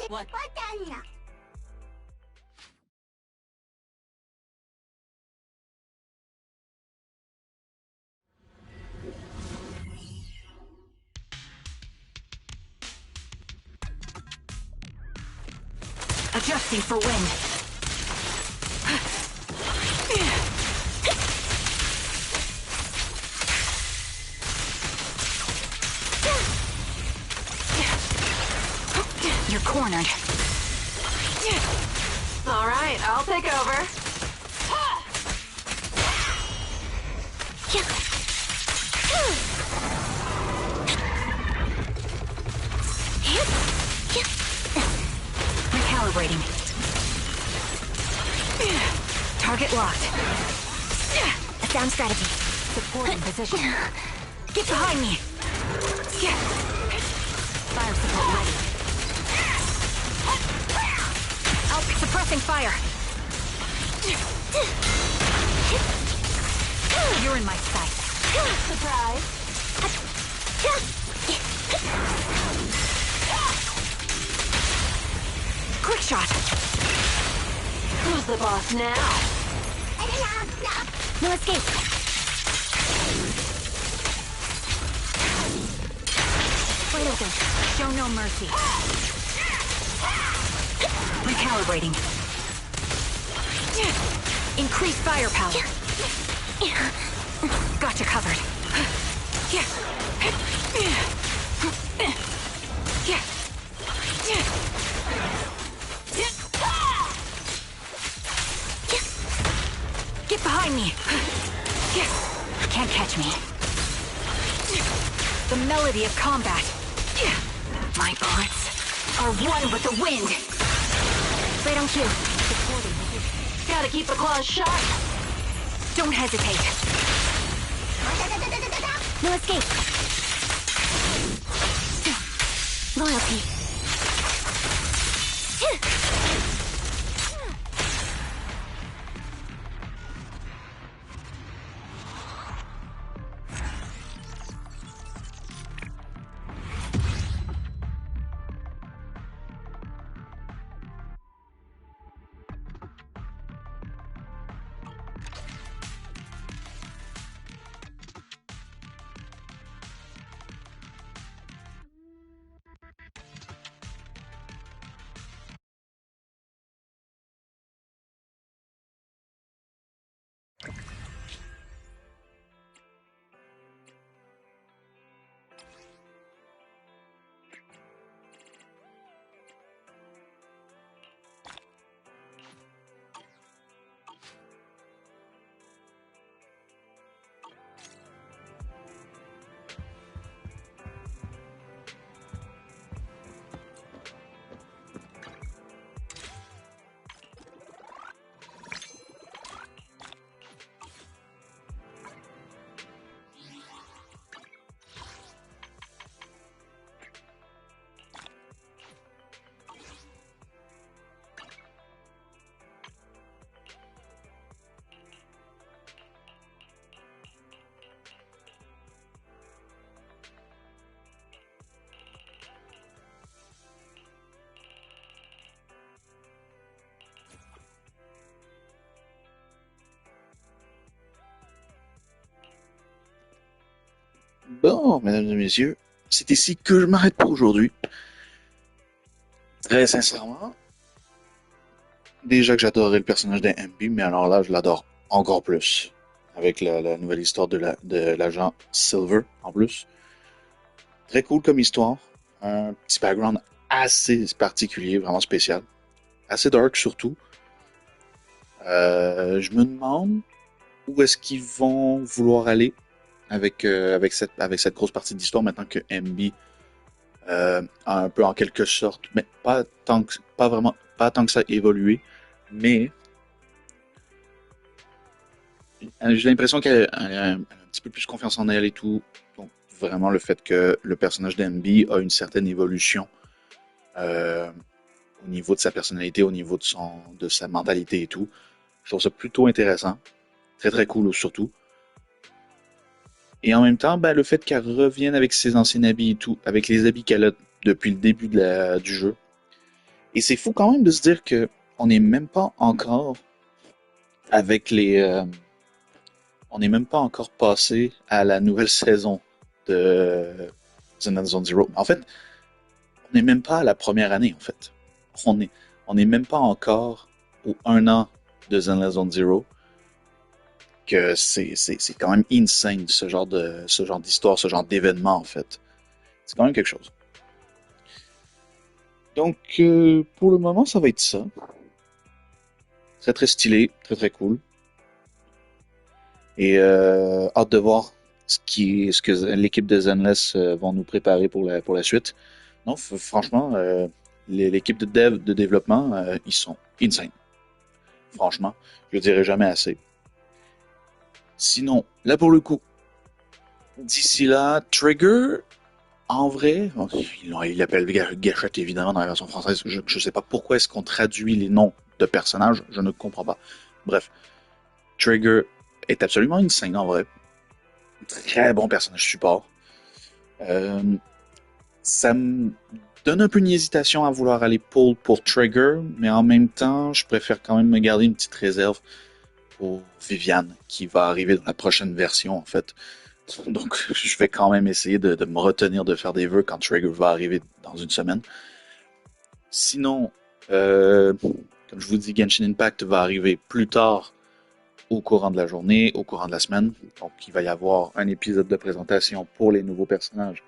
What?
Adjusting for wind. You're cornered.
All right, I'll take over.
Recalibrating. Target locked.
A sound strategy.
Supporting position. Get behind me. Fire support ready. Suppressing fire. You're in my sight.
Surprise.
Quick shot.
Who's the boss now?
No escape. Wide open.
Show no mercy. Recalibrating. Increase firepower. Gotcha covered. Get behind me. Can't catch me. The melody of combat. My bullets are one with the wind.
Right on cue.
Gotta keep the claws sharp.
Don't hesitate.
No escape. Loyalty.
Bon, mesdames et messieurs, c'est ici que je m'arrête pour aujourd'hui. Très sincèrement, déjà que j'adorais le personnage d'MB, mais alors là, je l'adore encore plus. Avec la nouvelle histoire de l'agent Silver, en plus. Très cool comme histoire. Un petit background assez particulier, vraiment spécial. Assez dark, surtout. Je me demande où est-ce qu'ils vont vouloir aller avec cette grosse partie d'histoire maintenant que MB a un peu en quelque sorte, mais pas tant que ça évolué, mais j'ai l'impression qu'elle a un petit peu plus confiance en elle et tout. Donc vraiment le fait que le personnage d'MB a une certaine évolution au niveau de sa personnalité, au niveau de sa mentalité et tout. Je trouve ça plutôt intéressant. Très très cool surtout. Et en même temps, ben, le fait qu'elle revienne avec ses anciens habits et tout, avec les habits qu'elle a depuis le début du jeu, Et c'est fou quand même de se dire que on n'est même pas encore avec on n'est même pas encore passé à la nouvelle saison de Zenless Zone Zero. En fait, on n'est même pas à la première année, en fait. On est même pas encore au 1 an de Zenless Zone Zero. Que c'est quand même insane, ce genre d'histoire, ce genre d'événement, en fait. C'est quand même quelque chose. Donc, pour le moment, ça va être ça. Très, très stylé, très, très cool. Et hâte de voir ce que l'équipe de Zenless vont nous préparer pour la suite. Non, franchement, l'équipe de développement, ils sont insane. Franchement, je le dirai jamais assez. Sinon, là pour le coup, d'ici là, Trigger, en vrai, il l'appelle Gâchette évidemment dans la version française. Je sais pas pourquoi est-ce qu'on traduit les noms de personnages, je ne comprends pas. Bref, Trigger est absolument insane en vrai. Très bon personnage support. Ça me donne un peu une hésitation à vouloir aller pull pour Trigger, mais en même temps, je préfère quand même me garder une petite réserve pour Viviane, qui va arriver dans la prochaine version, en fait. Donc, je vais quand même essayer de me retenir de faire des vœux quand Trigger va arriver dans une semaine. Sinon, comme je vous dis, Genshin Impact va arriver plus tard au courant de la journée, au courant de la semaine. Donc, il va y avoir un épisode de présentation pour les nouveaux personnages,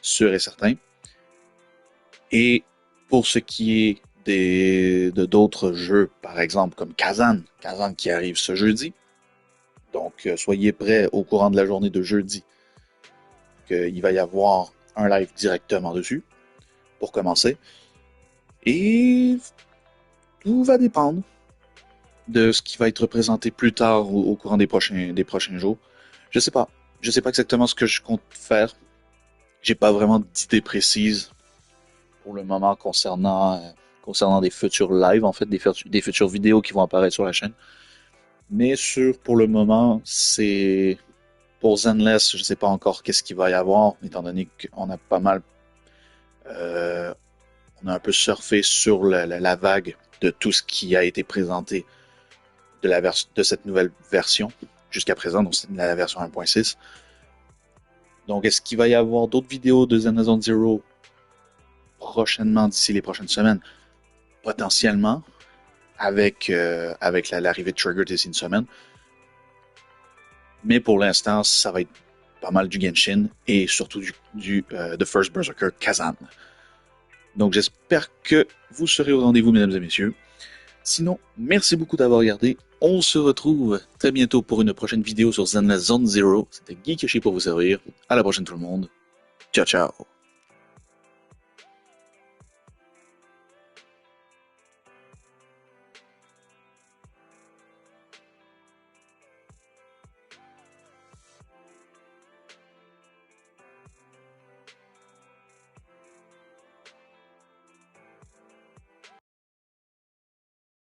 sûr et certain. Et pour ce qui est d'autres jeux, par exemple, comme Kazan qui arrive ce jeudi. Donc, soyez prêts au courant de la journée de jeudi qu'il va y avoir un live directement dessus, pour commencer. Et tout va dépendre de ce qui va être présenté plus tard au courant des prochains jours. Je sais pas exactement ce que je compte faire. J'ai pas vraiment d'idée précise pour le moment concernant des futurs lives, en fait, des futures vidéos qui vont apparaître sur la chaîne. Mais pour le moment, c'est pour Zenless, je sais pas encore qu'est-ce qu'il va y avoir, étant donné qu'on a pas mal, on a un peu surfé sur la vague de tout ce qui a été présenté de cette nouvelle version jusqu'à présent, donc c'est la version 1.6. Donc, est-ce qu'il va y avoir d'autres vidéos de Zenless Zone Zero prochainement, d'ici les prochaines semaines? Potentiellement, avec l'arrivée de Trigger d'ici une semaine. Mais pour l'instant, ça va être pas mal du Genshin et surtout du The First Berserker Kazan. Donc j'espère que vous serez au rendez-vous, mesdames et messieurs. Sinon, merci beaucoup d'avoir regardé. On se retrouve très bientôt pour une prochaine vidéo sur Zenless Zone Zero. C'était GeekYoshii pour vous servir. À la prochaine tout le monde. Ciao, ciao.